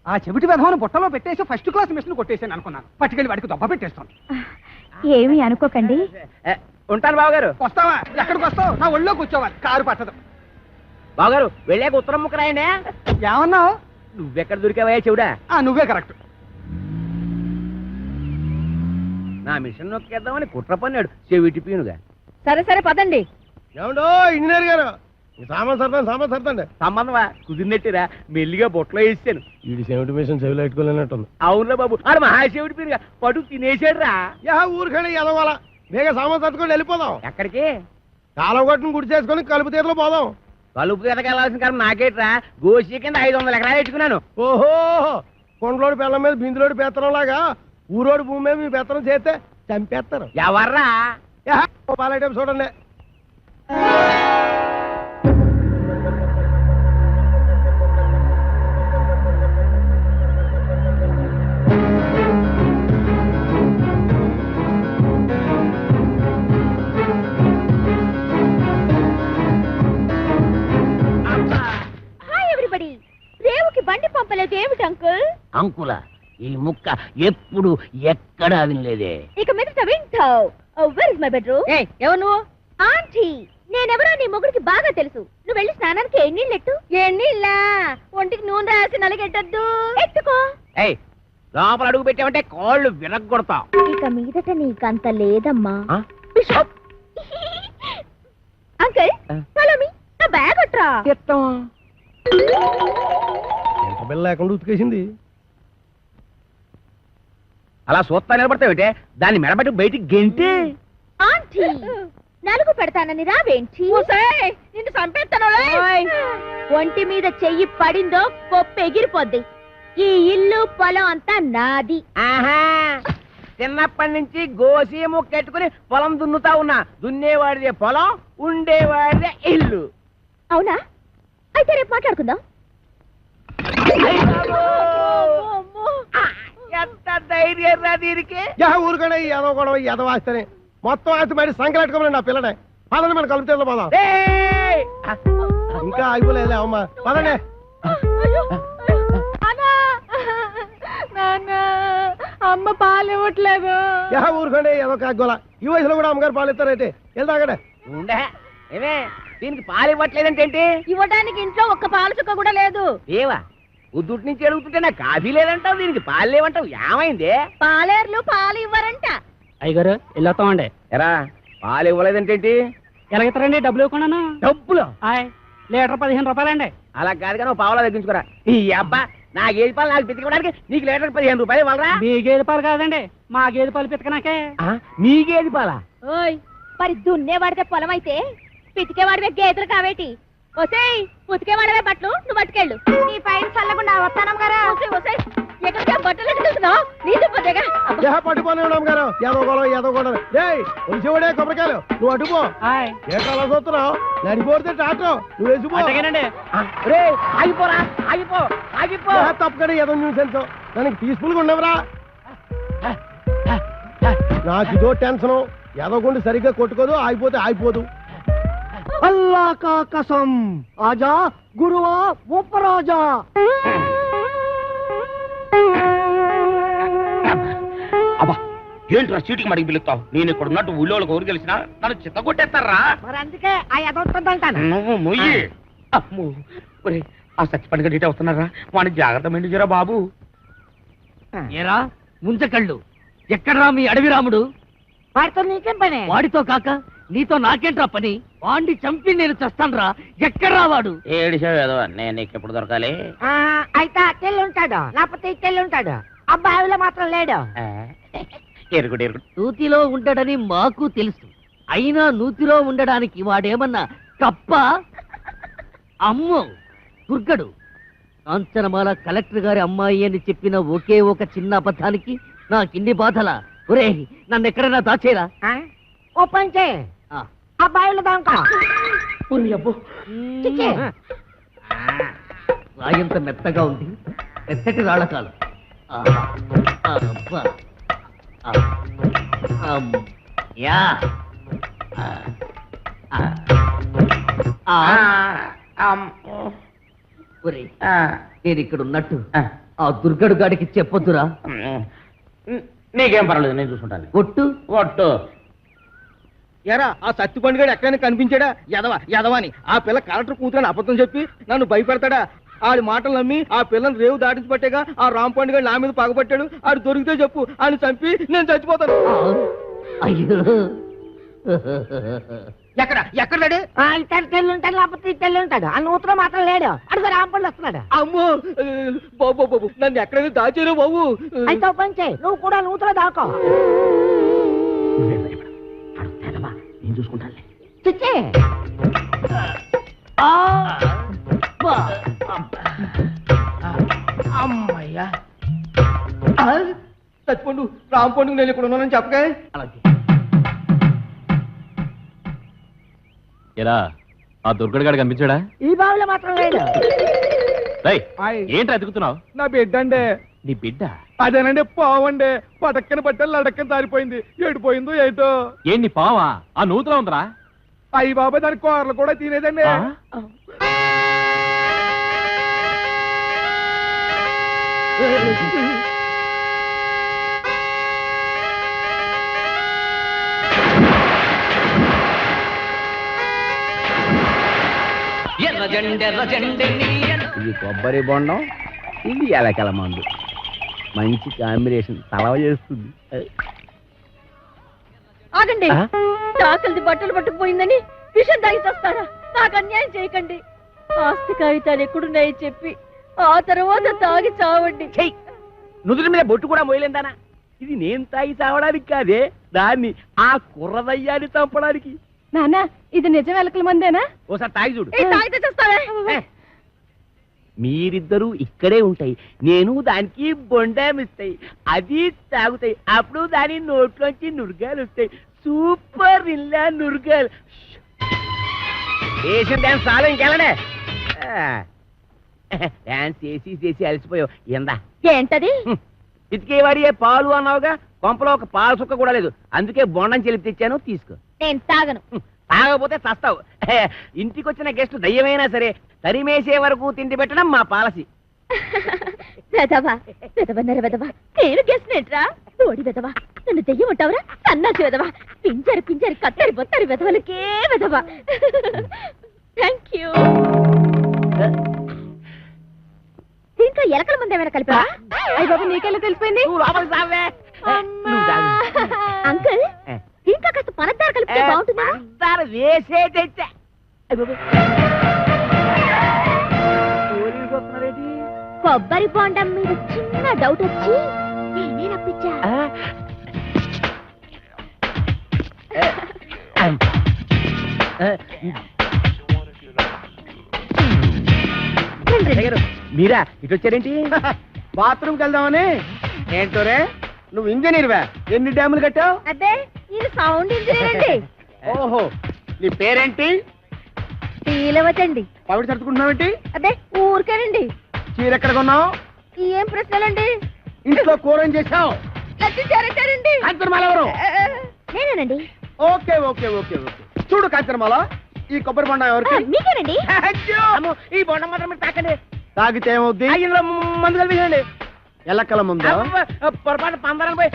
ఆ చెవిటి వెధవను బుట్టలో పెట్టేసి ఫస్ట్ క్లాస్ మిషన్ కొట్టేసాను అనుకున్నాను. పట్టుకెళ్ళి వాడికి దొబ్బ పెట్టేస్తాను. ఏమీ అనుకోకండి. ఉంటాను బావగారు. వస్తావా? ఎక్కడికి వస్తావు? నా ఒళ్ళో కూర్చోవాలి, కారు పట్టదు. బావగారు వెళ్ళాక ఉత్తరం ముక్క రాయండి. ఏమన్నావు? నువ్వెక్కడ దొరికావయ్యా చెవుడా? నువ్వే కరెక్ట్. నా మిషన్ నొక్కేద్దామని కుట్ర పన్నాడు చెవిటి పీనుగా. సరే సరే పదండి. ఏమండో ఇంజనీర్ గారు, సామాన్ సర్దండి. సంబంధమా కుదిరినట్టురా, మెల్లిగా బొట్లో వేసాను. వీడి సెవెంటీ మిషన్ చెవిలో పెట్టుకోలేనట్టుంది. అవునురా బాబు, ఆడు మహాశివుడి పీనుగా పడు తినేసాడు రా. ఊరికండి ఎదవాల వేగ సామాన్ సర్దుకొని వెళ్ళిపోదాం. ఎక్కడికి? కాలం కొట్టును గుడి చేసుకొని కలుపు తీరలో పోదాం. కలుపు తీరకెళ్ళాల్సిన కారణం నాకేట్రా, గోషి కింద 500 ఎకరాలు పెట్టుకున్నాను. ఓహో, కొండలోడి బెల్లం మీద బిందులోడి పెత్తనం లాగా ఊరోడి భూమి మీద మీ పెత్తనం చేస్తే చంపేస్తారు. ఎవర్రా? బాలయ్య చూడండి. Hi everybody. రేవుకి బండి పంపలేదు ఏమిటి అంకుల్? అంకుల ఈ ముక్క ఎప్పుడు ఎక్కడా వినలేదే. ఇక మీద వింటావు. Where is my bedroom? ఎవరు నువ్వు? ఆంటీ. నేనెవరో నీ మొగుడికి బాగా తెలుసు. నువ్వు వెళ్ళి స్నానానికి ఎన్నీళ్ళెట్టు. ఎన్నీళ్ళ? ఒంటికి నూనె రాసి నలగెట్టద్దు. ఎత్తుకో. ఏయ్, లోపల అడుగు పెట్టామంటే కాళ్ళు విరగొడతాం. ఇక మీదట నీకంత లేదమ్మా. ఆ? బిషప్. Uncle, follow me. నా బ్యాగ్ అట్రా. బిల్ల లేకుండా ఉతికేసింది. అలా సూత్తా నిలబడతావేటే, దాన్ని మెడబెట్టి బయటికి గెంటి. ఆంటీ, నలుగు పెడతానని రావేంటి? నిన్ను చంపేస్తాను. ఒంటి మీద చెయ్యి పడిందో కొప్పు ఎగిరిపోద్ది. ఈ ఇల్లు పొలం అంతా నాది. ఆహా, చిన్నప్పటి నుంచి గోసి ముక్కెట్టుకుని పొలం దున్నుతా ఉన్నా. దున్నేవాడిదే పొలం, ఉండేవాడిదే ఇల్లు. అవునా? అయితే రేపు మాట్లాడుకుందాం. ఎంత ధైర్యం రా దీనికి. ఊరుకనే ఎదవ గొడవ ఎదవాస్తేనే మొత్తం ఆస్తి బయట సంకలెట్టుకోమని నా పిల్లనే. పదండి, మనం కలుపుతే పోదాం. ఏయ్! ఇంకా అయిపోలేదులే అమ్మా, పదండి. అమ్మ పాలు ఇవ్వట్లేదు. ఊరుకోండి ఏదో కాగోల. ఈ వయసులో కూడా అమ్మగారు పాలు ఇస్తారైతే వెళ్తాగడే. ఉండే ఏమే, దీనికి పాలు ఇవ్వట్లేదంటే ఏంటి? ఇవ్వడానికి ఇంట్లో ఒక్క పాలు చుక్క కూడా లేదు. ఏవా, ఉద్దుటి నుంచి అడుగుతుంటే నాకు కాఫీ లేదంటావు, దీనికి పాలు లేవంటావు. ఏమైంది? పాలేర్లు పాలు ఇవ్వరంట. అయ్యగారు వెళ్ళొస్తామండి. ఎరా, పాలు ఇవ్వలేదంటే ఏంటి? ఎలాగెత్తారండి? డబ్బులు ఇవ్వకుండా. డబ్బులు? లీటర్ 15 రూపాయలండి. అలా కాదు కానీ పావులా తగ్గించుకోరా. ఈ అబ్బా, నా గేదె పాలు నాకు పితికడానికి నీకు లీటర్ 15 రూపాయలు ఇవ్వాలరా? మీ గేదె పాలు కాదండి, మా గేదె పాలు పితకనాకే. మీ గేదె పాలా? ఓయ్, మరి దున్నేవాడితే పొలం అయితే పితికేవాడివే గేదెలు కావేటి? ఒసేయ్, ఉతికేవాడవే బట్టలు నువ్వు పట్టుకెళ్ళు. నీ పైన చల్లకుండా వస్తానం గారా. ఎక్కడికే బట్టలు ఎట్టుకుంటున్నావు? నీ దుప్పగా పట్టుకొని గారు ఏదో గొడవ ఏదో గొడవ. ఒలిసేవాడే కొబ్బరికాయలు, నువ్వు అటుపో. ఏటాలా చూస్తున్నావు? నడిపోతే టాటో నువ్వు వేసిపో. ఆగిపోరా, ఆగిపో, ఆగిపో. తప్పకనే ఏదో న్యూసెన్స్. దానికి పీస్ఫుల్ గా ఉండవరా? నాకు ఇదో టెన్షన్. ఎదగొండి సరిగ్గా కొట్టుకోదు, ఆగిపోతే ఆగిపోదు. అల్లా కా కసం, ఆజా గురువా ఉపరాజా. అబ్బా, ఏంట్రా చీటికి మడికి పిలుస్తావు? నేను ఇక్కడ ఉన్నట్టు ఊళ్ళోకి ఊరు గెలిచిన నన్ను చిత్త కొట్టేస్తారా? మరి అందుకే ఆ ఎదవుతుందంటాను. నువ్వు మొయ్యి. అమ్మో, ఒరే, ఆ సచ్చిపండుగ డీటే వస్తున్నారా? వాడిని జాగ్రత్త మెండిజరా బాబు. ఏరా ముంచకళ్ళు, ఎక్కడ్రా మీ అడవి రాముడు? వాడితో నీకేం పని? వాడితో కాక నీతో నాకేంట్రా పని? వాడిని చంపి నేను చస్తాన్రా. ఎక్కడ్రా వాడు? ఏడిసావు ఏదో, నేను నీకు ఎప్పుడు దొరకాలి? అయితే అట్టెళ్ళి ఉంటాడు, లేకపోతే ఇట్టెళ్ళి ఉంటాడు. అబ్బాయిలో మాత్రం లేడు. ఎరుగుడు ఎరుగుడు. నూతిలో ఉండడని మాకు తెలుసు, అయినా నూతిలో ఉండడానికి వాడేమన్నా కప్ప? అమ్మో దుర్గడు, కాంచనమాల కలెక్టర్ గారి అమ్మాయి అని చెప్పిన ఒకే ఒక చిన్న అబద్ధానికి నాకిన్ని బాధలా? ఒరే, నన్ను ఎక్కడైనా దాచేరా. ఓ పని చేయి, అబ్బాయిలో దాంకో. రాయంత మెత్తగా ఉంది, మెత్తటి రాళ్ళకాలు. నేను ఇక్కడ ఉన్నట్టు ఆ దుర్గడు గాడికి చెప్పొద్దురా. నీకేం పర్వాలేదు, నేను చూసుకుంటాను. ఒట్టు ఒట్టు. ఎరా, ఆ సత్తి పండుగడు ఎక్కడైనా కనిపించాడా? ఎదవని ఆ పిల్ల కలెక్టర్ కూతురని అబద్ధం చెప్పి నన్ను భయపెడతాడా? ఆడి మాటలు నమ్మి ఆ పిల్లని రేవు దాటించి పట్టేగా ఆ రామ్ పండుగ నా మీద పగబట్టాడు. ఆడు దొరికితే చెప్పు, ఆడిని చంపి నేను చచ్చిపోతాను. అయ్యో, ఎక్కడ లేడు? ఇట్టెళ్ళి ఉంటాడు, లేకపోతే ఇట్టెళ్ళి ఉంటాడు. ఆ నూతులో మాత్రం లేడు. అడుగు రాంపండి వస్తున్నాడు. అమ్మో బాబు, నన్ను ఎక్కడైనా దాచారు బాబు. అయితే ఓ పని చేయి, నువ్వు కూడా నూతులో దాకో. నేను చూసుకుంటాను. చిచ్చి అమ్మయ్యా, చచ్చిపోండు రామ్ పండుగ నేను ఇక్కడ ఉన్నానని చెప్పగా. అలాగే. ఎరా, ఆ దుర్గడు గాడు కనిపించాడా? ఈ బావిలో మాత్రం లేడు. ఏంట్రా ఎతుకుతున్నావు? నా బిడ్డ అండి. నీ బిడ్డ? అదేనండి, పావండి. పటక్కన పట్టాలి, లడక్కన దారిపోయింది. ఏడిపోయిందో ఏటో. ఏంటి పావా? ఆ నూతులో ఉందరా? అయ్యి బాబా, దాని కూరలు కూడా తినేదండి. ఇది కొబ్బరి బొండం, ఇది ఎలకల మందు. మంచి కాంబినేషన్, తలవ చేస్తుంది. ఆగండి. చాకలిది బట్టలు పట్టుకుపోయిందని విషం తాగి చేస్తారా? నాకు అన్యాయం చేయకండి. ఆస్తి కాగితాలు ఎక్కడున్నాయి చెప్పి ఆ తర్వాత తాగి చావండి. నుదుటి మీద బొట్టు కూడా మోయలేందానా? ఇది నేను తాగి చావడానికి కాదే, దాన్ని ఆ కుర్రదయ్యాన్ని చంపడానికి. నాన్న, ఇది నిజం ఎలకల మందేనా? ఓసారి తాగి చూడు. తాగితే చేస్తావే. మీరిద్దరూ ఇక్కడే ఉంటాయి, నేను దానికి బొండామిస్తాయి, అది తాగుతాయి. అప్పుడు దాని నోట్లోంచి నురగాలు వస్తాయి. సూపర్ ఇల్లా నురగాలు. వేసిన డాన్స్ చాలు, ఇంకెళ్ళనే. డాన్స్ చేసి అలసిపోయావు. ఎందా ఏంటది? ఇతికేవాడి పాలు అన్నావుగా, కొంపలో ఒక పాలు సుక్క కూడా లేదు. అందుకే బొండం చెలిపి తెచ్చాను, తీసుకో. నేను తాగను. తాగకపోతే చస్తావు. ఇంటికి వచ్చిన గెస్ట్ దయ్యమైనా సరే తరిమేసే వరకు తిండి పెట్టడం మా పాలసీ. నేను గెస్ట్రా ఓడి వెదవా, నన్ను దెయ్యం ఉంటావురా? సన్నాసి వెదవా, పింజరి కత్తరి బొత్తరి వెదవలకే వెదవా. Thank you. దీంట్లో ఎలకల మంది ఏమైనా కలిపా? అయ్య బాబు, నీకెలా తెలిసిపోయింది? అంకుల్, దీంట్లో కాస్త పనద్దారు కలిపితే బాగుంటుందా? వేసే తెచ్చా. కొబ్బరి బొండం మీద చిన్న డౌట్ వచ్చి నేనే రప్పించా. మీరా ఇటు వచ్చారేంటి? బాత్రూమ్కి వెళ్దామని. ఏంటోరే, నువ్వు ఇంజనీర్వా? ఎన్ని డ్యాములు కట్టావు? అదే, ఇది సౌండ్ ఇంజనీర్ అండి. ఓహో, నీ పేరేంటి? శ్రీలవతండి. పవిడి సర్దుకుంటున్నావేంటి? అదే, ఊరికేనండి. చీర ఎక్కడ కొన్నావు? ఏం ప్రశ్నలండి? ఇంట్లో కూర ఏం చేశావు? లచ్చారంటారండి. కాంచనమాల ఎవరు? నేనేనండి. Okay okay okay okay. చూడు కాంచనమాల, ఈ కొబ్బరి బొండం ఎవరికి? మీకేనండి. ఈ బొండం మాత్రం మీరు తాకండి. తాగితే ఏమవుద్ది? ఇందులో మందు కలిపేయండి. ఎల్లక్కల ముందు పొరపాటు పందరం పోయి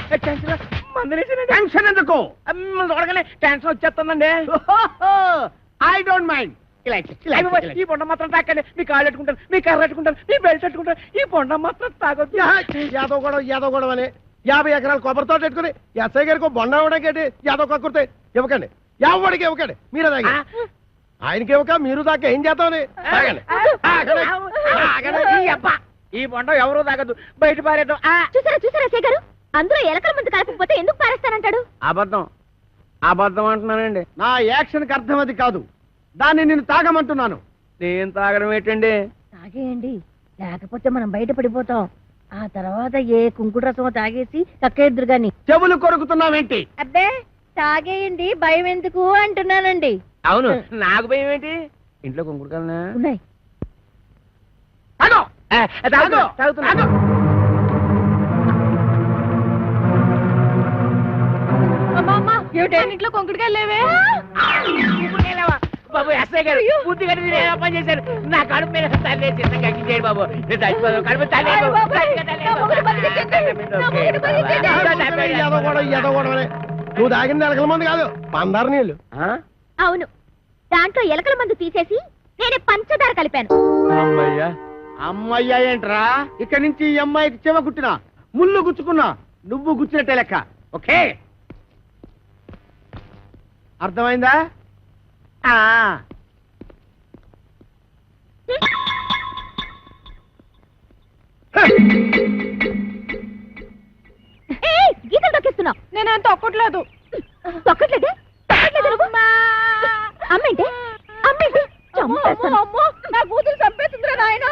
టెన్షన్ ఎందుకు? చూడగానే టెన్షన్ వచ్చేస్తుందండి. I don't mind. ఈ బొండం మాత్రం తాకండి. మీ కాళ్ళు పెట్టుకుంటారు, మీ కర్ర పెట్టుకుంటారు, మీ బెల్ట్ పెట్టుకుంటారు. ఈ బొండం మాత్రం తాగొద్దు. యాదవ్ గొడవ అని 50 ఎకరాలు కొబ్బరితో పెట్టుకుని ఎస్ఐ గారికి బొండ ఇవ్వడానికి యాదవ్ కక్కుర్తే ఇవ్వకండి. ఎవరికి ఇవ్వకండి, మీరే తాగి. ఆయనకి ఇవ్వక మీరు దాకా ఏం చేద్దామని. ఈ బొండం ఎవరు తాగద్దు, బయట పారేద్దాం. చూసారా సే గారు, అందులో ఎలకల మంది కలపకపోతే ఎందుకు పారేస్తానంటాడు? అబద్ధం అబద్ధం అంటున్నానండి. నా యాక్షన్కి అర్థం అది కాదు, దాన్ని నేను తాగమంటున్నాను. నేను తాగడం ఏంటండి? తాగేయండి, లేకపోతే మనం బయట పడిపోతాం. ఆ తర్వాత ఏ కుంకుడు రసమో తాగేసి కక్కేద్దరు గాని. చెవులు కొరుకుతున్నావేంటి? అబ్బే, తాగేయండి, భయం ఎందుకు అంటున్నానండి. అవును, నాకు భయం ఏంటి? ఇంట్లో కుంకుడుకాయలు ఉన్నాయి. తాగుతున్నా. ఇంట్లో కుంకుడుకాయలు లేవే? బాబు ఎస్ఐ గారు బుద్ధి కట్టి పని చేశారు. నా కడుపు మీద తల్లి చిన్న చేయండి బాబు. కడుపు నువ్వు తాగిన ఎలకల మంది కాదు, పందారు నీళ్ళు. అవును, దాంట్లో ఎలకల మందు తీసేసి నేనే పంచదార కలిపాను. అమ్మయ్యా అమ్మయ్యా ఏంట్రా? ఇక్కడి నుంచి ఈ అమ్మాయికి చెవ కుట్టినా, ముళ్ళు గుచ్చుకున్నా, నువ్వు గుచ్చినట్టే లెక్క. ఓకే, అర్థమైందా? గీతలు తొక్కిస్తున్నావు. నేను తొక్కట్లేదు. తొక్కట్లేదే? అమ్మేంటి అమ్మేంటి? నా కూతురు చంపేస్తుందిరా నాయన.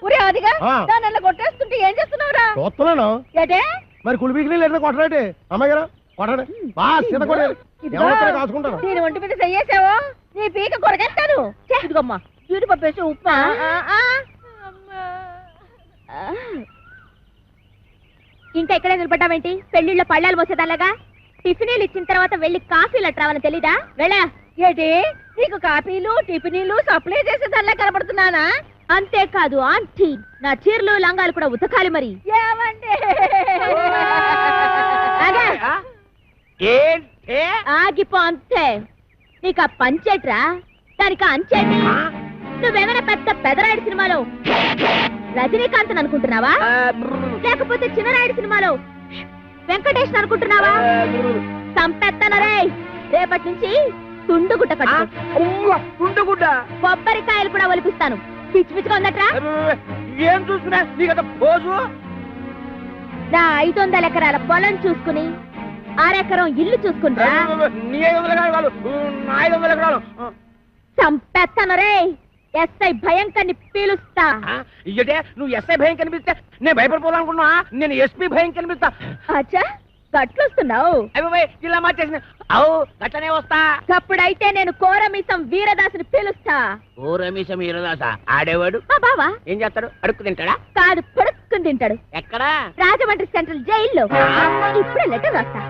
ఒరే అదిగా దాని కొట్టేస్తుంటే ఏం చేస్తున్నావురా? చూస్తున్నాను. ఏటే మరి కులిపీకి లేదా కొట్టరాటే? అమ్మాయి గారు కొట్టండి, బాగా సీత కొట్టారు. కాసుకుంటాను. నేను ఒంటి మీద చెయ్యేసావో నీ పీక కొరకేస్తాను. ఇదిగమ్మా, జీడిపప్పు వేసి ఉప్మా. ఇంకా ఎక్కడే నిలబడ్డావేంటి? పెళ్లిళ్ళ పళ్ళాలు పోసేదాలాగా. టిఫినీలు ఇచ్చిన తర్వాత వెళ్ళి కాఫీలు అట్రావని తెలీదా? వెళ్ళా. ఏంటి నీకు కాఫీలు టిఫినీలు సప్లై చేసేదానిలా కనబడుతున్నానా? అంతేకాదు ఆంటీ, నా చీరలు లంగాలు కూడా ఉతకాలి. మరి ఆగిపో, అంతే. నీకు ఆ పంచేట్రా? దానికి అంచేది నువ్వేమైనా పెద్ద పెదరాయుడు సినిమాలో రజనీకాంత్ అనుకుంటున్నావా లేకపోతే చిన్నరాయుడు సినిమాలో వెంకటేష్ అనుకుంటున్నావా సంపెత్తనరే రేపటి నుంచి తుండుగుడ్డ తుండుగుడ్డ కొబ్బరికాయలు కూడా ఒలిపిస్తాను పిచ్చి పిచ్చిగా ఉందట్రా ఏం చూస్తున్నా నీకట పోజు నా 500 ఎకరాల పొలం చూసుకుని 6 ఎకరం ఇల్లు చూసుకుంటా నీ 500 ఎకరాలు నా 500 ఎకరాలు సంపెత్తనరే ఎస్ఐ భయంకర్ని పీలుస్తా ఇయ్యటే నువ్వు ఎస్ఐ భయం కనిపిస్తే నేను భయపడిపోవాలనుకున్నా నేను ఎస్పీ భయం కనిపిస్తా అచ్చా గట్లొస్తున్నావు అయ్యి ఇలా మార్చేసిన అవు గట్లనే వస్తా అప్పుడైతే నేను కోరమీసం వీరదాసుని పిలుస్తా ఓ రమేష్ వీరదాస ఆడేవాడు మా బావా ఏం చేస్తాడు అడుక్కు తింటాడా కాదు పడుక్కుని తింటాడు ఎక్కడా రాజమండ్రి సెంట్రల్ జైల్లో ఇప్పుడే లెటర్ రాస్తా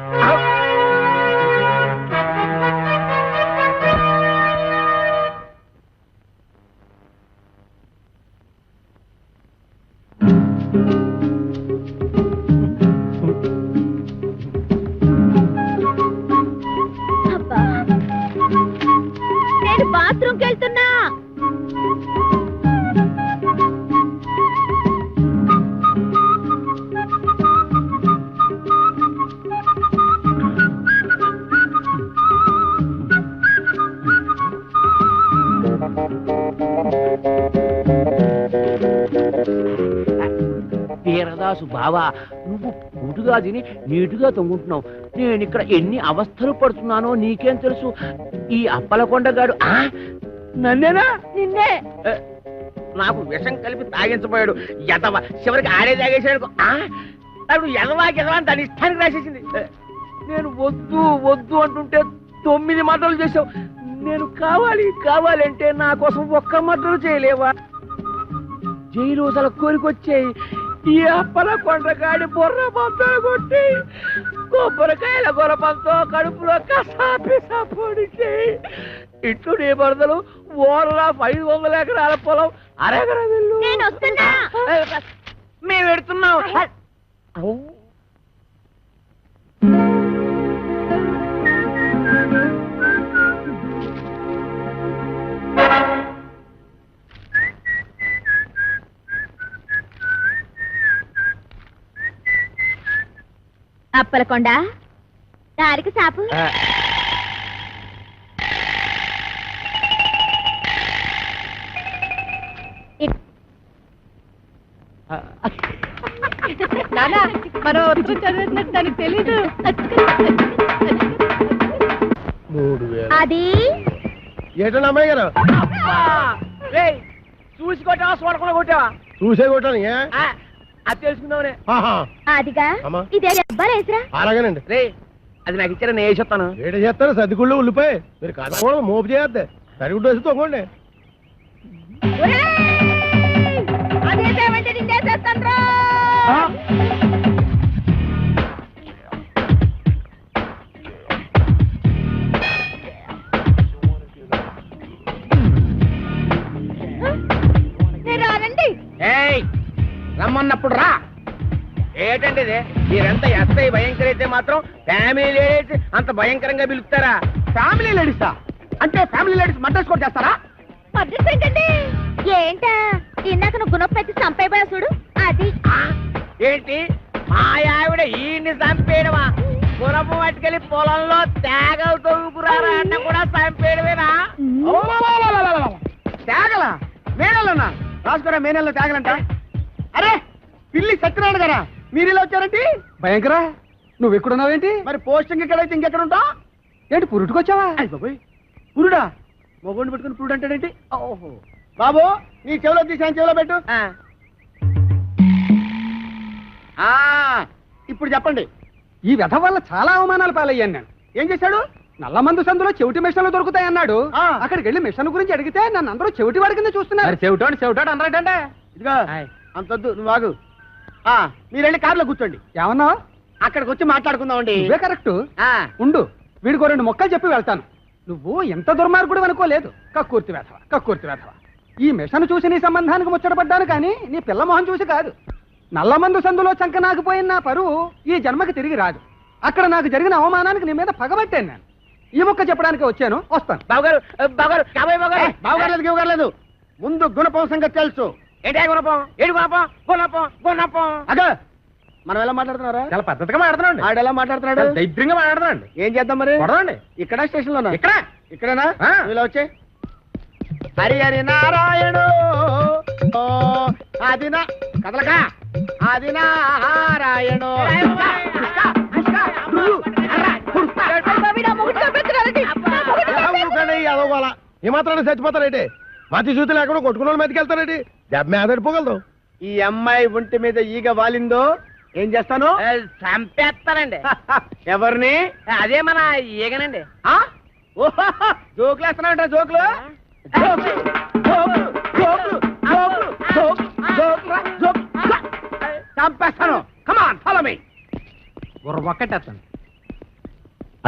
అబ్బా నేను బాత్రూమ్కి వెళ్తున్నా వీరదాసు బావా నువ్వు పూటుగా తిని నీటుగా తొంగుంటున్నావు నేను ఇక్కడ ఎన్ని అవస్థలు పడుతున్నానో నీకేం తెలుసు ఈ అప్పలకొండగాడు నన్నేనా నిన్నే నాకు విషం కలిపి తాగించబోయాడు ఎదవ చివరికి ఆడే తాగేసాడు నాకు ఎదవా అని దాని ఇష్టానికి రాసేసింది నేను వద్దు వద్దు అంటుంటే 9 మర్డర్లు చేసావు నేను కావాలంటే నా కోసం ఒక్క మర్డర్ చేయలేవా జైలు అసలు కోరికొచ్చాయి ఈ అప్పల కొండగాడి బొర్ర పంతో కొట్టి కొబ్బరికాయల గొరపంతో కడుపులో కసాపిసా పొడిచి ఇట్లు నీ బరదలు ఓరలా 500 ఎకరాల పొలం అరెకరం వెళ్ళు నేను వస్తున్నా మేము పెడుతున్నాం అప్పలకొండ దారికి సాపు దానికి తెలీదు అది ఏటండి అమ్మాయి గారు చూసి కొట్టావా చూడకుండా కొట్టావా చూసే కొట్టాను అది తెలుసుకుందామనే అదిగా అమ్మా. ఇదే అబ్బాలేసరా అలాగేనండి రే అది నాకు ఇచ్చారా నేను వేసేస్తాను ఏట చేస్తారు సర్దిగుళ్ళు ఉల్లిపాయ మీరు కదకూడదు మోపు చేయద్దు సరిగుడ్డు వేసి తొంగండి అదేమంటే నిందేసేస్తాను రానండి రమ్మన్నప్పుడు రా ఏటండి ఇది మీరంతా ఎస్ఐ భయంకర అయితే మాత్రం ఫ్యామిలీ లేడీస్ అంత భయంకరంగా పిలుస్తారా ఫ్యామిలీ లేడీసా అంటే ఫ్యామిలీ లేడీస్ మర్డర్స్ కూడా చేస్తారా మర్డర్స్ ఏంటండి ఏంటా ఇందాక నువ్వు గుణపెట్టి చంపైపోయా చూడు అది ఏంటి మా ఆవిడ ఈయన్ని చంపేయడమా గుణపు పట్టుకెళ్ళి పొలంలో తేగలు తొంగుకురారా అన్న కూడా చంపేయడమేనా తేగల మేనల్లన్నా రాసుకోరా మేనల్లో తేగలంట అరే పిల్లి సత్యనారాయణ గారా మీరు ఇలా వచ్చారంటే భయంకరా నువ్వు ఎక్కడున్నావేంటి మరి పోస్టింగ్ ఎక్కడైతే ఇంకెక్కడ ఉంటావు ఏంటి పురుటుకొచ్చావా పురుడా మొగోడిని పెట్టుకుని పురుడు అంటాడేంటి ఓహో బాబు నీ చెవిలో తీసాను చెవిలో పెట్టు ఇప్పుడు చెప్పండి ఈ వ్యధ వల్ల చాలా అవమానాలు పాలయ్యాను నేను ఏం చేశాడు నల్లమందు సందులో చెవిటి మిషన్లు దొరుకుతాయన్నాడు అక్కడికి వెళ్ళి మిషన్ గురించి అడిగితే నన్ను అందరూ చెవిటి వాడి కింద చూస్తున్నారు చెవిటోడు అన్నారంటే ఇదిగో అంతొద్దు నువ్వు ఆగు మీరు వెళ్ళి కార్లో కూర్చోండి ఏమన్నా అక్కడికి వచ్చి మాట్లాడుకుందామండి నువ్వే కరెక్ట్ ఉండు వీడికో 2 మొక్కలు చెప్పి వెళ్తాను నువ్వు ఎంత దుర్మార్గుడు అనుకోలేదు కక్కుర్తి వేధవ ఈ మిషన్ చూసి నీ సంబంధానికి ముచ్చటపడ్డాను కానీ నీ పిల్ల మొహం చూసి కాదు నల్లమందు సందులో చంకనాగిపోయిన నా పరువు ఈ జన్మకి తిరిగి రాదు అక్కడ నాకు జరిగిన అవమానానికి నీ మీద పగబట్టాను నేను ఈ ముక్క చెప్పడానికి వచ్చాను, వస్తాను. బావగారు బావగారు కాబోయే బావగారు బావగారు ఇవ్వగలేదు. ముందు గుణపం సంగతి తెలుసు. ఏంటి గుణపం ఏడు గుణపం గుణపం గుణపం అగా మనం ఎలా మాట్లాడుతున్నారా? చాలా పద్ధతిగా మాట్లాడుతున్నాడు. ఆడు ఎలా మాట్లాడుతున్నాడు? దైద్యంగా మాట్లాడుతున్నాడు. ఏం చేద్దాం మరి? కొడదండి. ఇక్కడ స్టేషన్ లోనా? ఇక్కడ ఇక్కడేనా? ఆ. ఇలా వచ్చే హరి హరి నారాయణు ఆదిన కదలక ఆది నారాయణు. ఏమాత్రాన్ని చచ్చిపోతారేంటి? మతి చూతి లేకుండా కొట్టుకున్న వాళ్ళు మీదకి వెళ్తారేంటి? దెబ్బ మీద పడిపోగలదు. ఈ అమ్మాయి ఒంటి మీద ఈగ వాలిందో ఏం చేస్తాను? చంపేస్తానండి. ఎవరిని? అదే మన ఈగనండి. జోకులు వేస్తున్నావు జోకులు జోకులు జోకులు జోకులు జోకులు జోకులు జోకులు చంపేస్తాను. Come on follow me. ఒక్కటేస్తాను.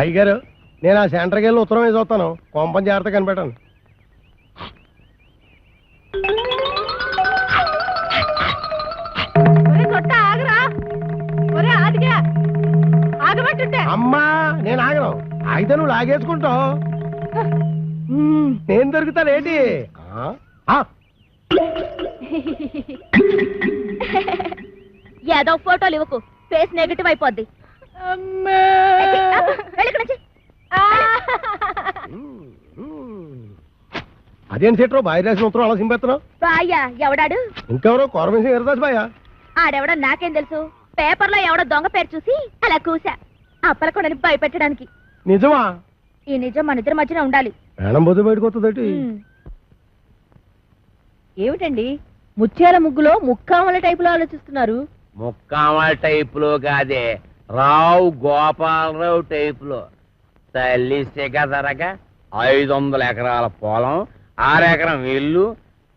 అయ్యగారు నేను ఆ సెంటర్కి వెళ్ళి ఉత్తరం వేసి వస్తాను. కొంపం జాగ్రత్త కనిపెట్టాను. అమ్మా నేను ఆగను. అయితే నువ్వు లాగేసుకుంటావు. నేను దొరుకుతానేంటి? ఏదో ఫోటోలు ఇవ్వకు, ఫేస్ నెగటివ్ అయిపోద్ది. అదేం సెట్రో బాయ్ రాసిన ఉత్తరం అలా సింపేస్తున్నావు? బాయ్యా ఎవడాడు? ఇంకెవరో కోరమేసి ఎరదాస్ బాయా. ఆడెవడో నాకేం తెలుసు. పేపర్లో ఎవడో దొంగ పేరు చూసి అలా కూసా. అప్పలకొండని భయపెట్టడానికి. నిజమా? ఈ నిజం మన ఇద్దరి మధ్యన ఉండాలి. మేడం బొద్దు బయటకు వస్తుంది. ఏమిటండి ముత్యాల ముగ్గులో ముక్కామల టైపులో ఆలోచిస్తున్నారు? ముక్కామల టైపులో కాదే, రావు గోపాలరావు టైపులో. తల్లి సిగదరగా 500 ఎకరాల పొలం, 6 ఎకరం ఇల్లు,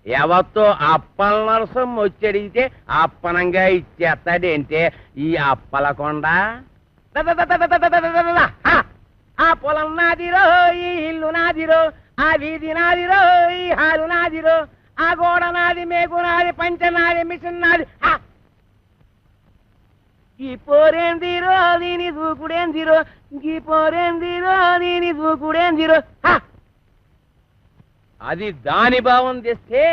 ఎవరితో అప్పల నరసం వచ్చడిగితే అప్పనంగా ఇచ్చేస్తాడంటే ఈ అప్పలకొండ. ఆ పొలం నాదిరో, ఈ ఇల్లు నాదిరో, ఆ వీధి నాదిరో, ఈ హాలు నాదిరో, ఆ గోడ నాది, మేకు నాది, పంచ నాది, మిషన్ నాది. ఈ పోరేందిరో దీని దూకుడేందిరో, ఈ పోరేందిరో దీని దూకుడేందిరో. అది దాని భావం తెస్తే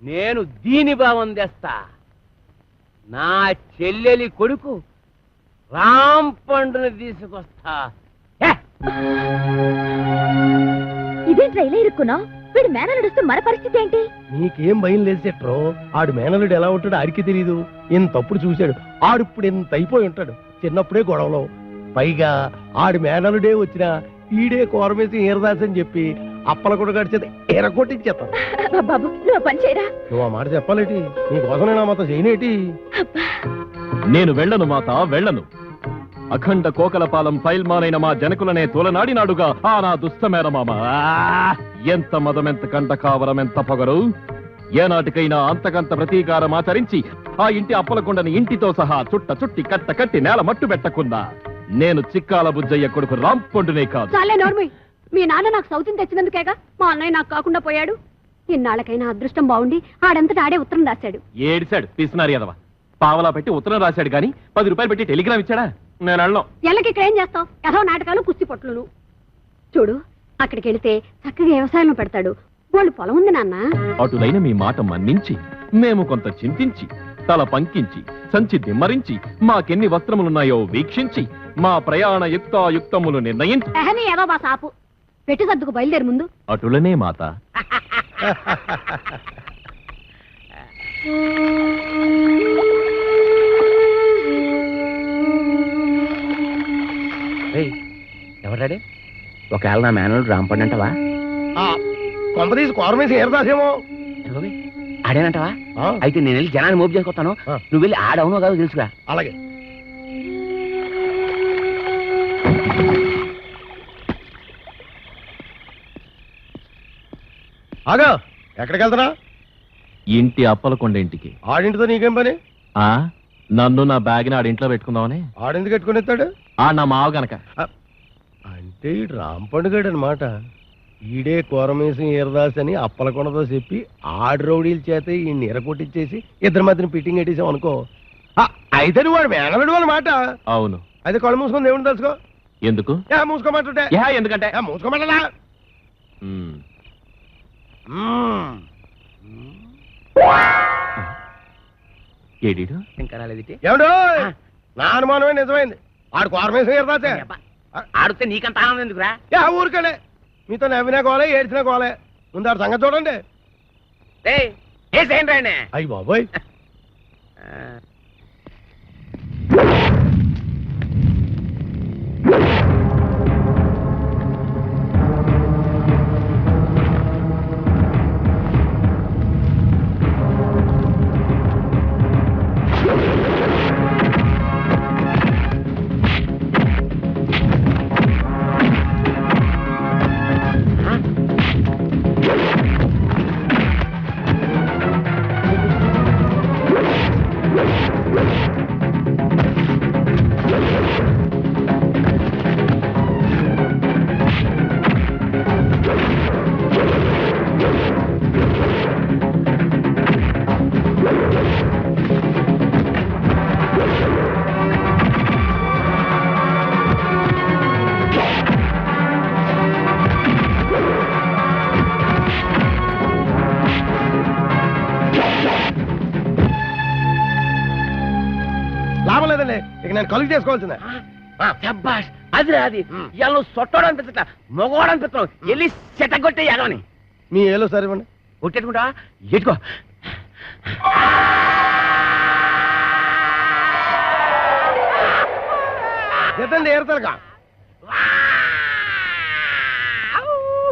నేను దీని భావం తెస్తా. నా చెల్లెలి కొడుకు రామ్ పండుని తీసుకొస్తా. ఇదేంట్రా ఇలా ఇరుక్కున్నావు? వీడు మేన నడుస్తూ మన పరిస్థితి ఏంటి? నీకేం భయం లేదు సెట్రో. ఆడు మేనలుడు ఎలా ఉంటాడో ఆడికి తెలీదు. ఇంతప్పుడు చూశాడు. ఆడిప్పుడు ఎంత అయిపోయి ఉంటాడు. చిన్నప్పుడే గొడవలో. పైగా ఆడి మేనలుడే వచ్చినా ఈడే కోరమేసి ఈరదాస్ అని చెప్పి అప్పల కూడా గడిచేది ఎరగొట్టించేస్తాను. బాబు నువ్వు పని చేయరా. నువ్వు ఆ మాట చెప్పాలేటి? నీకోసం నేను ఆ మాత్రం చేయనేటి? నేను వెళ్ళను మాత, వెళ్ళను. అఖండ కోకలపాలెం ఫైల్మానైన మా జనకులనే తోలనాడినాడుగా ఆ నా దుష్టమేనమామ. ఎంత మదమెంత కంట కావరం, ఎంత పొగరు. ఏనాటికైనా అంతకంత ప్రతీకారం ఆచరించి ఆ ఇంటి అప్పలకొండని ఇంటితో సహా చుట్టి కట్ట కట్టి నేల మట్టు పెట్టకుండా నేను చిక్కాల బుజ్జయ్య కొడుకు రాంపొండునే కాదు. చాలే నోర్మయ్. మీ నాన్న నాకు సౌతిని తెచ్చినందుకేగా మా అన్నయ్య నాకు కాకుండా పోయాడు. ఇన్నాళ్ళకైనా అదృష్టం బాగుండి ఆడంతటా ఆడే ఉత్తరం రాశాడు. ఏడిశాడు పిసినారి ఎదవ. పావలా పెట్టి ఉత్తరం రాశాడు గాని 10 రూపాయలు పెట్టి టెలిగ్రామ్ ఇచ్చాడా? నేను అన్నాం. ఎల్లకి ఇక్కడ ఏం చేస్తావు? ఏదో నాటకాలు, కుస్తీ పొట్లును. చూడు, అక్కడికి వెళితే చక్కగా వ్యవసాయం పెడతాడు. వాళ్ళు పొలం ఉంది నాన్న. అటులైన మీ మాట మన్నించి మేము కొంత చింతించి తల పంకించి సంచి దిమ్మరించి మాకెన్ని వస్త్రములున్నాయో వీక్షించి మా ప్రయాణ యుక్తాయుక్తములు నిర్ణయించి ఎహని ఏదో బా సాపు పెట్టి సర్దుకు బయలుదేరి ముందు. అటులనే మాత. ఎవరాడే? ఒకవేళ నా మేనలు రాంపండి అంటవా? కొంప తీసి కోరమేసి ఈరదాసేమో. ఆడేనంటవా? అయితే నేను వెళ్ళి జనాన్ని మోపు చేసుకొస్తాను. నువ్వు వెళ్ళి ఆడవునో కాదు తెలుసుగా. అలాగే. ఆగా, ఎక్కడికి వెళ్తారా? ఇంటి అప్పలకొండ ఇంటికి. ఆడింటితో నీకేం పని? నన్ను నా బ్యాగ్ని ఆడింట్లో పెట్టుకుందామని. ఆడెందుకు పెట్టుకుని ఎత్తాడు? నా మావ గనక. అంటే ఈ రాంపండుగాడు అనమాట. ఈడే కోరమేసి ఈరదాస్ అని అప్పలకొండతో చెప్పి ఆడు రౌడీల చేత ఈ ఎరకొట్టించేసి ఇద్దరి మధ్యన ఫిట్టింగ్ పెట్టేసాం అనుకో. అయితే నువ్వు వాడు మేనలుడు వాళ్ళ మాట. అవును. అయితే కళ్ళు మూసుకొని దేవుడిని తెలుసుకో. ఎందుకు మూసుకోమంటుంటే ఎందుకంటే మూసుకోమంటలా ఏడీడు ఇంకా రాలేదిటి ఏమిటో నా అనుమానమే నిజమైంది ఆడు కోరమేసం ఎరదాచే ఆడితే నీకంత ఆనందం ఎందుకురా ఊరికలే మీతో నవ్వినా కోలే ఏడ్చినా కోలే ముందు ఆడు సంగతి చూడండి ఏసేయండి రాయనే అయ్యి బాబోయ్ లాభం లేదండి ఇక నేను కలుగు చేసుకోవాల్సిందే శబ్బాష్ అది రాది ఇవాళ నువ్వు సొట్టోడు అనిపించట్లా మగవాడు అనిపిస్తున్నావు వెళ్ళి చెట్టగొట్టే యాదవని మీ ఏలో సరే ఇవ్వండి కొట్టేట్టుకుంటా ఎట్టుకో ఎత్తండి ఏరుతారుగా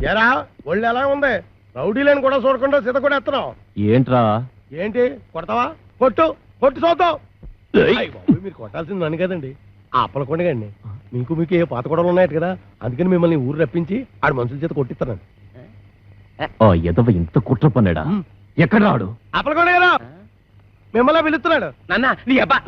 ఎరా ఒళ్ళు ఎలా ఉంది రౌడీలను కూడా చూడకుండా సీత కూడా ఎత్తనావు ఏంట్రా ఏంటి కొడతావా కొట్టు కొట్టు చూద్దాం అయ్ బాబోయ్, మీరు కొట్టాల్సింది నన్ను కదండి ఆ అప్పలకొండగండి మీకు ఏ పాత గొడవలు ఉన్నాయి కదా అందుకని మిమ్మల్ని ఊరు రప్పించి ఆడు మనుషుల చేత కొట్టిస్తానండి ఎదవ ఇంత కుట్ర పన్నాడా ఎక్కడ రాడు అప్పలకొండ గారు మిమ్మల్ని పిలుస్తున్నాడు నాన్న నీ అబ్బా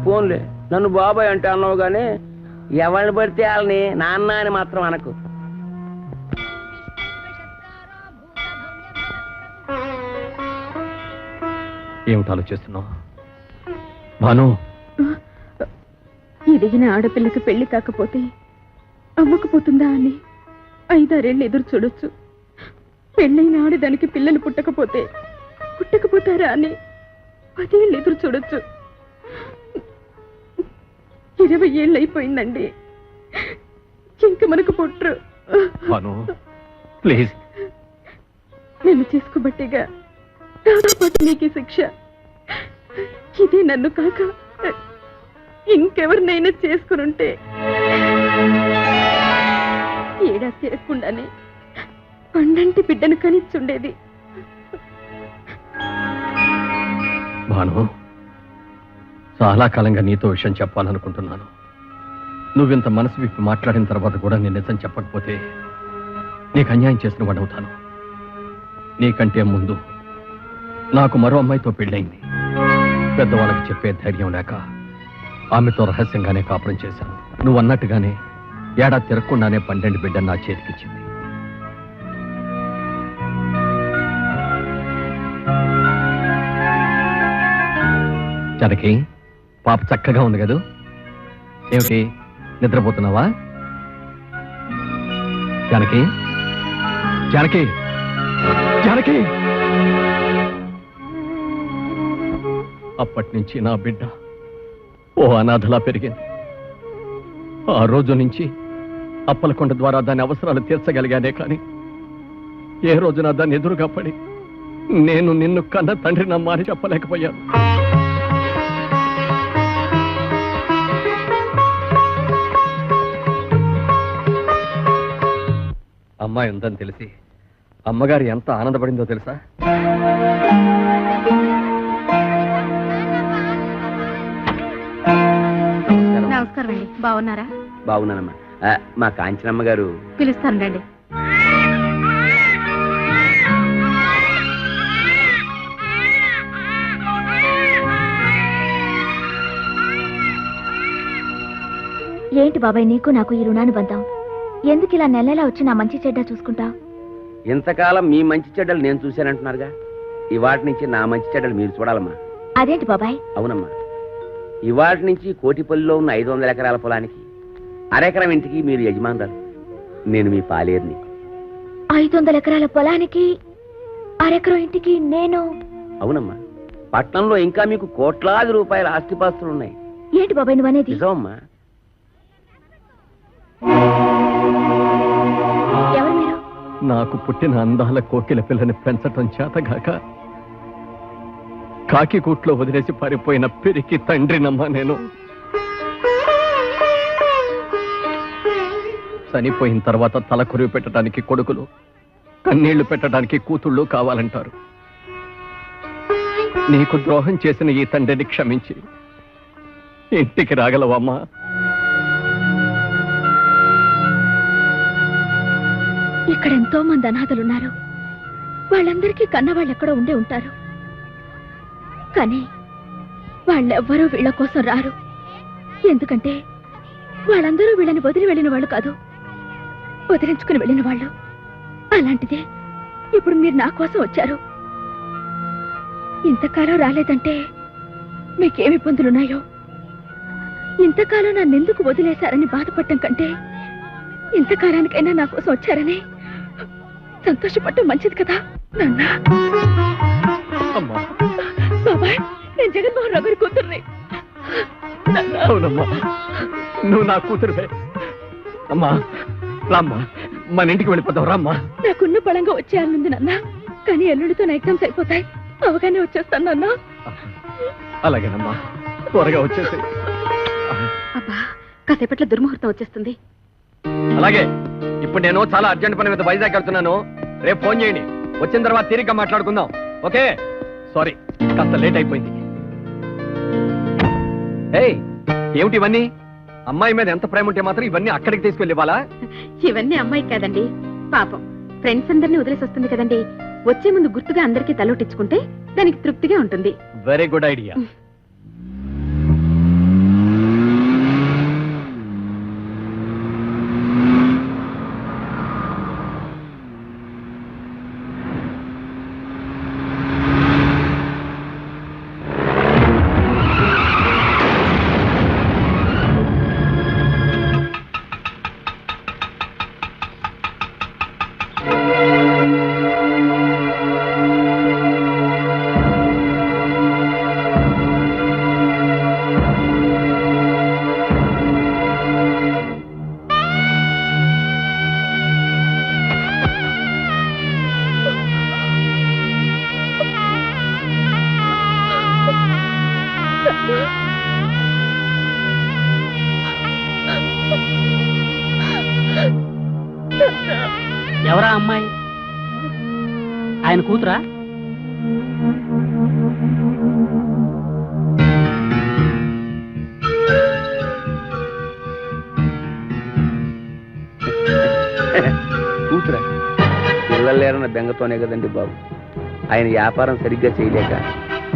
ఫోన్లే నన్ను బాబాయ్ అంటే అన్నావు గానీ ఎవరిని పడితే వాళ్ళని నాన్న అని మాత్రం అనకు ఏమిటి ఆలోచిస్తున్నావు భాను ఎదిగిన ఆడపిల్లకి పెళ్లి కాకపోతే అవ్వకపోతుందా అని 5-6 ఎదురు చూడొచ్చు. పెళ్ళైన ఆడదానికి పిల్లలు పుట్టకపోతారా అని 10 ఏళ్ళు ఎదురు చూడొచ్చు. 20 ఏళ్ళు అయిపోయిందండి, ఇంక మనకు పుట్టరు. ప్లీజ్ నేను చేసుకోబట్టేగా నాతో పాటు నీకు శిక్ష. ఇదే నన్ను కాక ఇంకెవరినైనా చేసుకునుంటే ఏడా తిరగకుండానే పండంటి బిడ్డను కనిచ్చుండేది. భాను, చాలా కాలంగా నీతో విషయం చెప్పాలనుకుంటున్నాను. నువ్వింత మనసు విప్పి మాట్లాడిన తర్వాత కూడా నేను నిజం చెప్పకపోతే నీకు అన్యాయం చేసిన వాడవుతాను. నీకంటే ముందు నాకు మరో అమ్మాయితో పెళ్ళైంది. పెద్దవాళ్ళకి చెప్పే ధైర్యం లేక ఆమెతో రహస్యంగానే కాపురం చేశాను. నువ్వు అన్నట్టుగానే ఏడాది తిరగకుండానే 12 బిడ్డను నా చేతికిచ్చింది. జనకి, పాప చక్కగా ఉంది కదూ? ఏమిటి, నిద్రపోతున్నావా? జానకి, జానకి, జానకి! అప్పటి నుంచి నా బిడ్డ ఓ అనాథలా పెరిగింది. ఆ రోజు నుంచి అప్పలకొండ ద్వారా దాని అవసరాలు తీర్చగలిగానే కానీ ఏ రోజున దాన్ని ఎదురుగా పడి నేను నిన్ను కన్న తండ్రినమ్మా అని చెప్పలేకపోయాను. అమ్మాయి ఉందని తెలిసి అమ్మగారు ఎంత ఆనందపడిందో తెలుసా? నమస్కారం అండి, బాగున్నారా? బాగున్నానమ్మా. మా కాంచనమ్మ గారు పిలుస్తాను రండి. ఏంటి బాబాయ్ నీకు నాకు ఈ రుణానుబంధం? ఎందుకు ఇలా నెలలా వచ్చి నా మంచి చెడ్డ చూసుకుంటా? ఇంతకాలం మీ మంచి చెడ్డలు నేను చూశానంటున్నారుగా, ఇవాటి నుంచి నా మంచి చెడ్డలు మీరు చూడాలమ్మా. అదేంటి బాబాయ్? అవునమ్మా, ఇవాటి నుంచి కోటిపల్లిలో ఉన్న 500 ఎకరాల పొలానికి అరెకరం ఇంటికి మీరు యజమానురాలు, నేను మీ పాలేరుని. 500 ఎకరాల పొలానికి అరెకరం ఇంటికి నేను? అవునమ్మా, పట్నంలో ఇంకా మీకు కోట్లాది రూపాయల ఆస్తిపాస్తులు ఉన్నాయి. ఏంటి బాబాయ్ నువ్వు అనేది? నిజమమ్మా. ఎవరు మీరు? నాకు పుట్టిన అందాల కోకిల పిల్లని పెంచటం చేతగాక కాకి కూట్లో వదిలేసి పారిపోయిన పిరికి తండ్రినమ్మా నేను. చనిపోయిన తర్వాత తల కొరివి పెట్టడానికి కొడుకులు, కన్నీళ్లు పెట్టడానికి కూతుళ్ళు కావాలంటారు. నీకు ద్రోహం చేసిన ఈ తండ్రిని క్షమించి ఇంటికి రాగలవమ్మా? ఇక్కడ ఎంతో మంది అనాథలున్నారు. వాళ్ళందరికీ కన్నవాళ్ళు ఎక్కడో ఉండే ఉంటారు. కానీ వాళ్ళెవ్వరూ వీళ్ళ కోసం రారు. ఎందుకంటే వాళ్ళందరూ వీళ్ళని వదిలి వెళ్ళిన వాళ్ళు కాదు, వదిలించుకుని వెళ్ళిన వాళ్ళు. అలాంటిదే ఇప్పుడు మీరు నా కోసం వచ్చారు. ఇంతకాలం రాలేదంటే మీకేమి ఇబ్బందులున్నాయో. ఇంతకాలం నన్నెందుకు వదిలేశారని బాధపడటం కంటే ఇంతకాలానికైనా నా కోసం వచ్చారని సంతోషపడటం మంచిది కదా నాన్న. బాబాయ్, నేను జగన్మోహన్ రావు గారి కూతుర్ని. అవునమ్మా, నువ్వు నా కూతురువే. అమ్మా రామ్మా, మన ఇంటికి వెళ్ళిపోతావు. రామ్మా. నాకున్న బలంగా వచ్చేయాలనుంది నాన్న, కానీ ఎల్లుండితో నా ఎగ్జామ్స్ అయిపోతాయి. అవగానే వచ్చేస్తాను నాన్న. అలాగేనమ్మా, త్వరగా వచ్చేసి. అబ్బా, కాసేపట్లో దుర్ముహూర్తం వచ్చేస్తుంది. అలాగే, ఇప్పుడు నేను చాలా అర్జెంట్ పని మీద వైజాగ్ వెళ్తున్నాను. రేపు ఫోన్ చేయండి, వచ్చిన తర్వాత తీరిగ్గా మాట్లాడుకుందాం. ఓకే? సారీ, కాస్త లేట్ అయిపోయింది. ఏయ్, ఏమిటి ఇవన్నీ? అమ్మాయి మీద ఎంత ప్రేమ ఉంటే మాత్రం ఇవన్నీ అక్కడికి తీసుకెళ్ళి ఇవ్వాలా? ఇవన్నీ అమ్మాయి కాదండి, పాపం ఫ్రెండ్స్ అందరినీ వదిలేసి వస్తుంది కదండి. వచ్చే ముందు గుర్తుగా అందరికీ తలోటించుకుంటే దానికి తృప్తిగా ఉంటుంది. Very good idea. ఎవరా అమ్మాయి? ఆయన కూతురా? కూతురా? పిల్లలు లేరన్న బెంగతోనే కదండి బాబు. ఆయన వ్యాపారం సరిగ్గా చేయలేక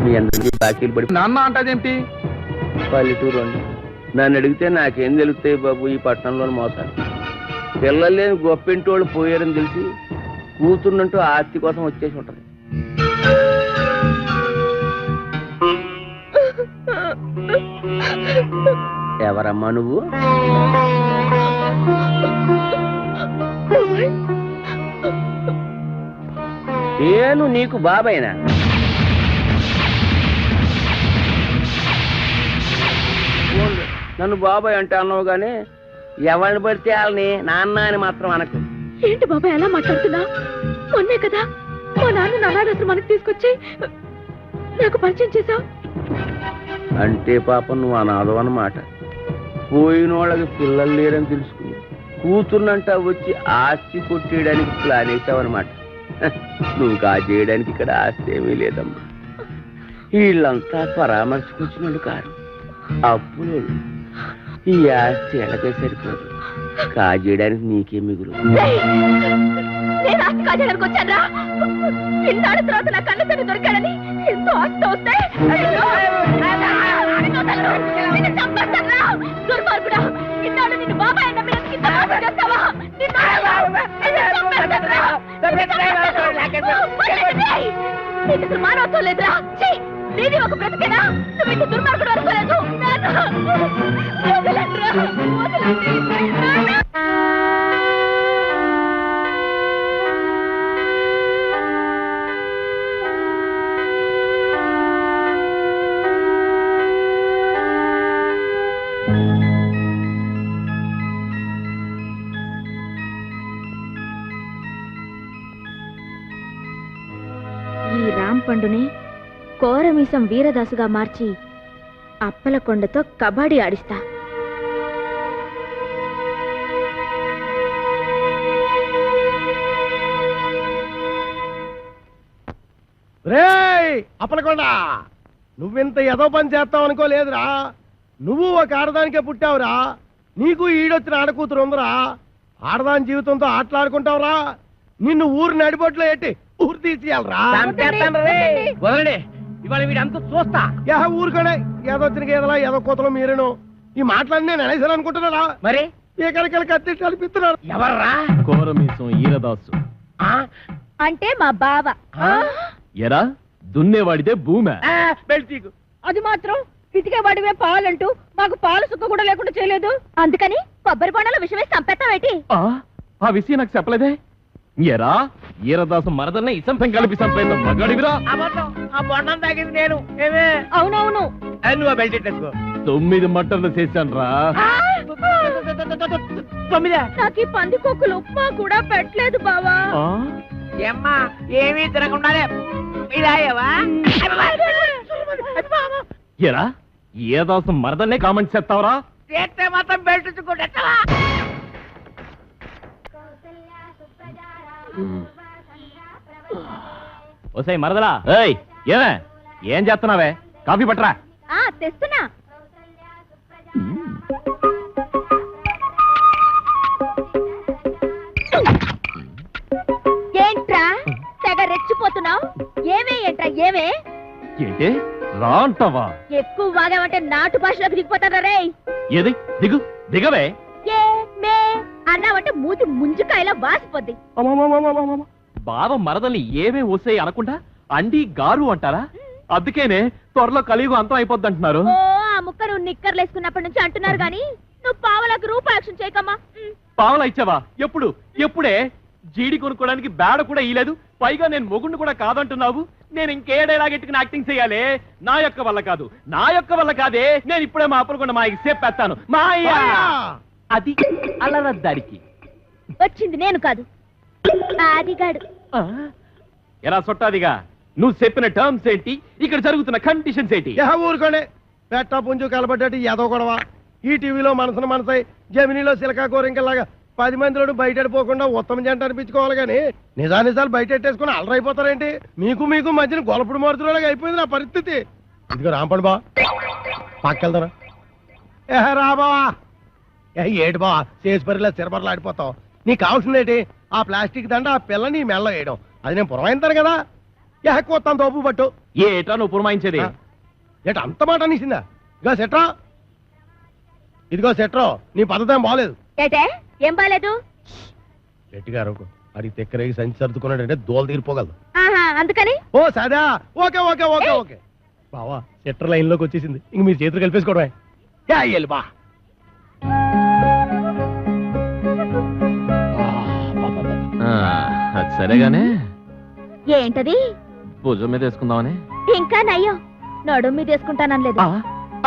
మీ అందరికీ బాకీలు పడి నాన్న అంటదేంటి? పల్లెటూరు అండి. నన్ను అడిగితే నాకేం తెలుస్తాయి బాబు ఈ పట్టణంలోని మోసాలు. పిల్లలు లేని గొప్పింటోళ్ళు పోయారని తెలిసి కూతురునంటూ ఆస్తి కోసం వచ్చేసి ఉంటది. ఎవరమ్మా నువ్వు? నేను నీకు బాబాయినా? నన్ను బాబాయ్ అంటే అన్నావు గానీ ఎవరిని పడితే వాళ్ళని నాన్న అని మాత్రం అనకు. ఏంటి బాబాయ్ ఎలా మాట్లాడుతున్నా? మొన్నే కదా మా నాన్న అనాథాశ్రమానికి తీసుకొచ్చి నాకు పరిచయం చేశావు. అంటే పాపం నువ్వు అనాథం అన్నమాట. పోయిన వాళ్ళకి పిల్లలు లేరని తెలుసుకుని కూతుర్నంట వచ్చి ఆస్తి కొట్టేయడానికి ప్లాన్ వేసావన్నమాట. నువ్వు కాజేయడానికి ఇక్కడ ఆస్తి ఏమీ లేదమ్మా. వీళ్ళంతా పరామర్శకొచ్చినోళ్ళు కారు, అప్పులోళ్ళు. ఈ ఆస్తి ఎలాగే సరిపోదు, కాజేయడానికి నీకే మిగులు. నేను ఆస్తి కాజేయడానికి వచ్చారా? ఇన్నాళ్ళ తర్వాత నా కళ్ళ తను దొరికాడని ఎంతో ఆస్తి వస్తే దుర్మార్గుడా, ఇన్నాళ్ళు నిన్ను బాబాయ్ నమ్మినందుకు ఇంత మోసం చేస్తావా? నీకు అసలు మానవత్వం లేదురా. నీది ఒక బ్రతికేనా? నువ్వు ఇంత దుర్మార్గుడు అనుకోలేదు. ఈ రాంపండుని కోరమీసం వీరదాసుగా మార్చి అప్పలకొండతో కబడ్డీ ఆడిస్తా. రేయ్ అప్పలకొండ, నువ్వింత ఎదో పని చేస్తావు అనుకోలేదురా. నువ్వు ఒక ఆడదానికే పుట్టావురా. నీకు ఈడొచ్చిన ఆడకూతురు ఉందిరా. ఆడదాని జీవితంతో ఆటలాడుకుంటావురా. నిన్ను ఊరు నడిబొట్లో ఎట్టి ఊరు తీసేయాలరా. వదలండి, ఇవాళ వీడంతా చూస్తా. ఊరుకోడే, ఏదొచ్చిన గేదలా ఏదో కూతలు మీరేను. ఈ మాటలన్నీ నేను అనేసాను అనుకుంటున్నారా? మరి ఏకరికలు కత్తి కల్పిస్తున్నారు. ఎవర్రా? కోరమీసం ఈరదాసు. అంటే మా బావ. ఎరా దున్నేవాడితే భూమి. బెల్టీకు అది మాత్రం పితికే వాడివే పాలంటూ మాకు పాలు సుక్క కూడా లేకుండా చేయలేదు. అందుకని కొబ్బరి బొండలో విషమేసి చంపేస్తావేటి? ఆ విషయం నాకు చెప్పలేదే. ఎరా ఈరదాసు మరదల్ని ఇసంతం కలిపి చంపేంత మగాడివిరా. ఆ బొండం తాగింది నేను. ఏమే? అవునవును. నువ్వు బెల్ట్ ఎట్టేసుకో. 9 మటర్లు చేశాను రా. 9? నాకు ఈ పందికొక్కులు ఉప్మా కూడా పెట్టలేదు బావా. ఏమ్మా ఏమీ తినకుండానే ఇదాయవా? ఎరా ఈరదాసు మరదల్నే కామెంట్ చేస్తావరా? చేస్తే మాత్రం బెల్ట్ చుక్కుంటా. ఓసై మరదలా, ఏయ్ ఏమే ఏం చేస్తున్నావే? కాఫీ పట్టరా. తెస్తున్నా. ఏంట్రా తెగ రెచ్చిపోతున్నావు? ఏమే ఏంట్రా ఏమే? ఏంటి రా అంటావా? ఎక్కువ వాగామంటే నాటు భాషలోకి దిగిపోతారా రే? ఏది దిగు దిగవే. ఏ మే అన్నావంటే మూతి ముంజుకాయలా వాసిపోద్ది. బావ మరదల్ని ఏమే ఓసే అనకుండా అండి గారు అంటారా? అందుకేనే త్వరలో కలియుగం అంతం అయిపోద్ది అంటున్నారు. ఓ ఆ ముక్క నువ్వు నిక్కర్లు వేసుకున్నప్పటి నుంచి అంటున్నారు గాని నువ్వు పావలకు రూపాయక్షం చేయకమ్మా. పావలా ఇచ్చావా? ఎప్పుడు? ఎప్పుడే? జీడి కొనుక్కోడానికి బేడ కూడా ఇయ్యలేదు. పైగా నేను మొగుండు కూడా కాదంటున్నావు. నేను ఇంకేడేలాగెట్టుకుని యాక్టింగ్ చేయాలి? నా యొక్క వల్ల కాదు, నా యొక్క వల్ల కాదే. నేను ఇప్పుడే మా అప్పలకొండ మాయకి చెప్పేస్తాను. మాయ అది అలరద్దారికి వచ్చింది నేను కాదు, ఆదిగాడు. ఎలా సొట్టాదిగా? నువ్వు చెప్పిన టర్మ్స్ ఏంటి? ఇక్కడ జరుగుతున్న కండిషన్స్ ఏంటి? ఊరుకోండి. పెట్ట పుంజు కలబడ్డట్టు ఏదో గొడవ. ఈ టీవీలో మనసున మనసై, జమినీలో సిలకా కోరింకలాగా 10 మందిలోడు బయటపోకుండా ఉత్తమ జంట అనిపించుకోవాలి కానీ నిజానిజాలు బయట పెట్టేసుకుని అలరైపోతారేంటి? మీకు మీకు మధ్యన గొలపుడు మారుతులాగా అయిపోయింది నా పరిస్థితి. ఇదిగో రాంపండు బా, పక్కెళ్తారా? రా బావా. ఏటి బావా చేసి పరిలా సిరబర్లు ఆడిపోతావు. నీకు కావాల్సింది ఏంటి? ఆ ప్లాస్టిక్ దండ ఆ పిల్ల నీ మెల్ల వేయడం. అది నేను పురమాయిస్తాను కదా. కొత్త తోపు పట్టు. ఏటా నువ్వు పురమాయించేది? ఏట అంత మాట అనేసిందా? ఇదిగో సెట్రా, ఇదిగో సెట్రో, నీ పద్ధతి ఏం బాగలేదు. ఏటే ఏం బాలేదు? గట్టిగా అది తెక్కరేగి సంచి సర్దుకున్నాడంటే దోలు తీరిపోగలదు. అందుకని ఓ సదా. ఓకే ఓకే ఓకే ఓకే బావా, సెట్టర్ లైన్ లోకి వచ్చేసింది. ఇంక మీరు చేతులు కలిపేసుకోవడమే. బా అది సరేగానే. ఏంటది? భుజం మీద వేసుకుందామని. ఇంకా నయ్యో నడుము మీద వేసుకుంటానలేదు.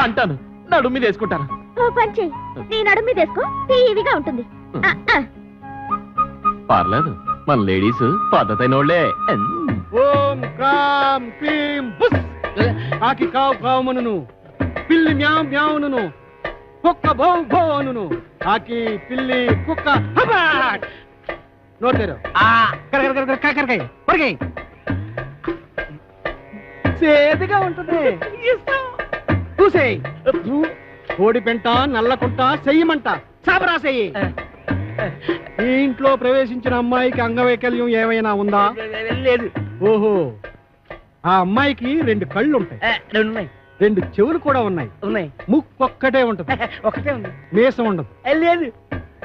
అంటాను, నడుము మీద వేసుకుంటాను. ఓ పంచి నీ నడుము మీద వేసుకో టీవీగా ఉంటుంది పర్లేదు మన లేడీస్ పద్ధతైన వాళ్ళే. ఓం క్రాం క్లీం బుస్. కాకి కావు కావుమనును, పిల్లి మ్యావ్ మ్యావును, కుక్క భౌ భౌనును, కాకి పిల్లి కుక్క హబాట్. నోరు తెరు. కాకరకాయ సేదుగా ఉంటుంది. చూసేయ్. కోడి పెంట నల్లకుంట చెయ్యమంట చాపరా చెయ్యి. ఈ ఇంట్లో ప్రవేశించిన అమ్మాయికి అంగవైకల్యం ఏమైనా ఉందా? లేదు. ఓహో, ఆ అమ్మాయికి 2 కళ్ళు ఉంటాయి, 2 చెవులు కూడా ఉన్నాయి, ముక్కొక్కటే ఉంటది, ఒకటే ఉంది, మీసం ఉండదు. లేదు.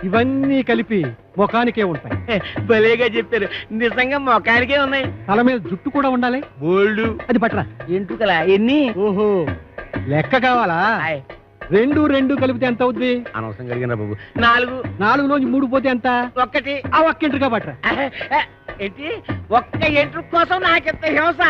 ఇవన్నీ కలిపి ముఖానికే ఉంటాయి. భలేగా చెప్పారు. నిజంగా మొఖానికే ఉన్నాయి. తల మీద జుట్టు కూడా ఉండాలి. బోల్డు. అది పట్టరా. ఎంటుకలా ఎన్ని? ఓహో, లెక్క కావాలా? 2 కలిపితే ఎంత అవుద్ది? అనవసరం కలిగిన బాబు. 4. 4లోంచి 3 పోతే ఎంత? 1. ఆ ఒక్కింటిగా పట్టరా. ఏంటి ఒక్క ఎంట్రు కోసం నాకెంత హింస?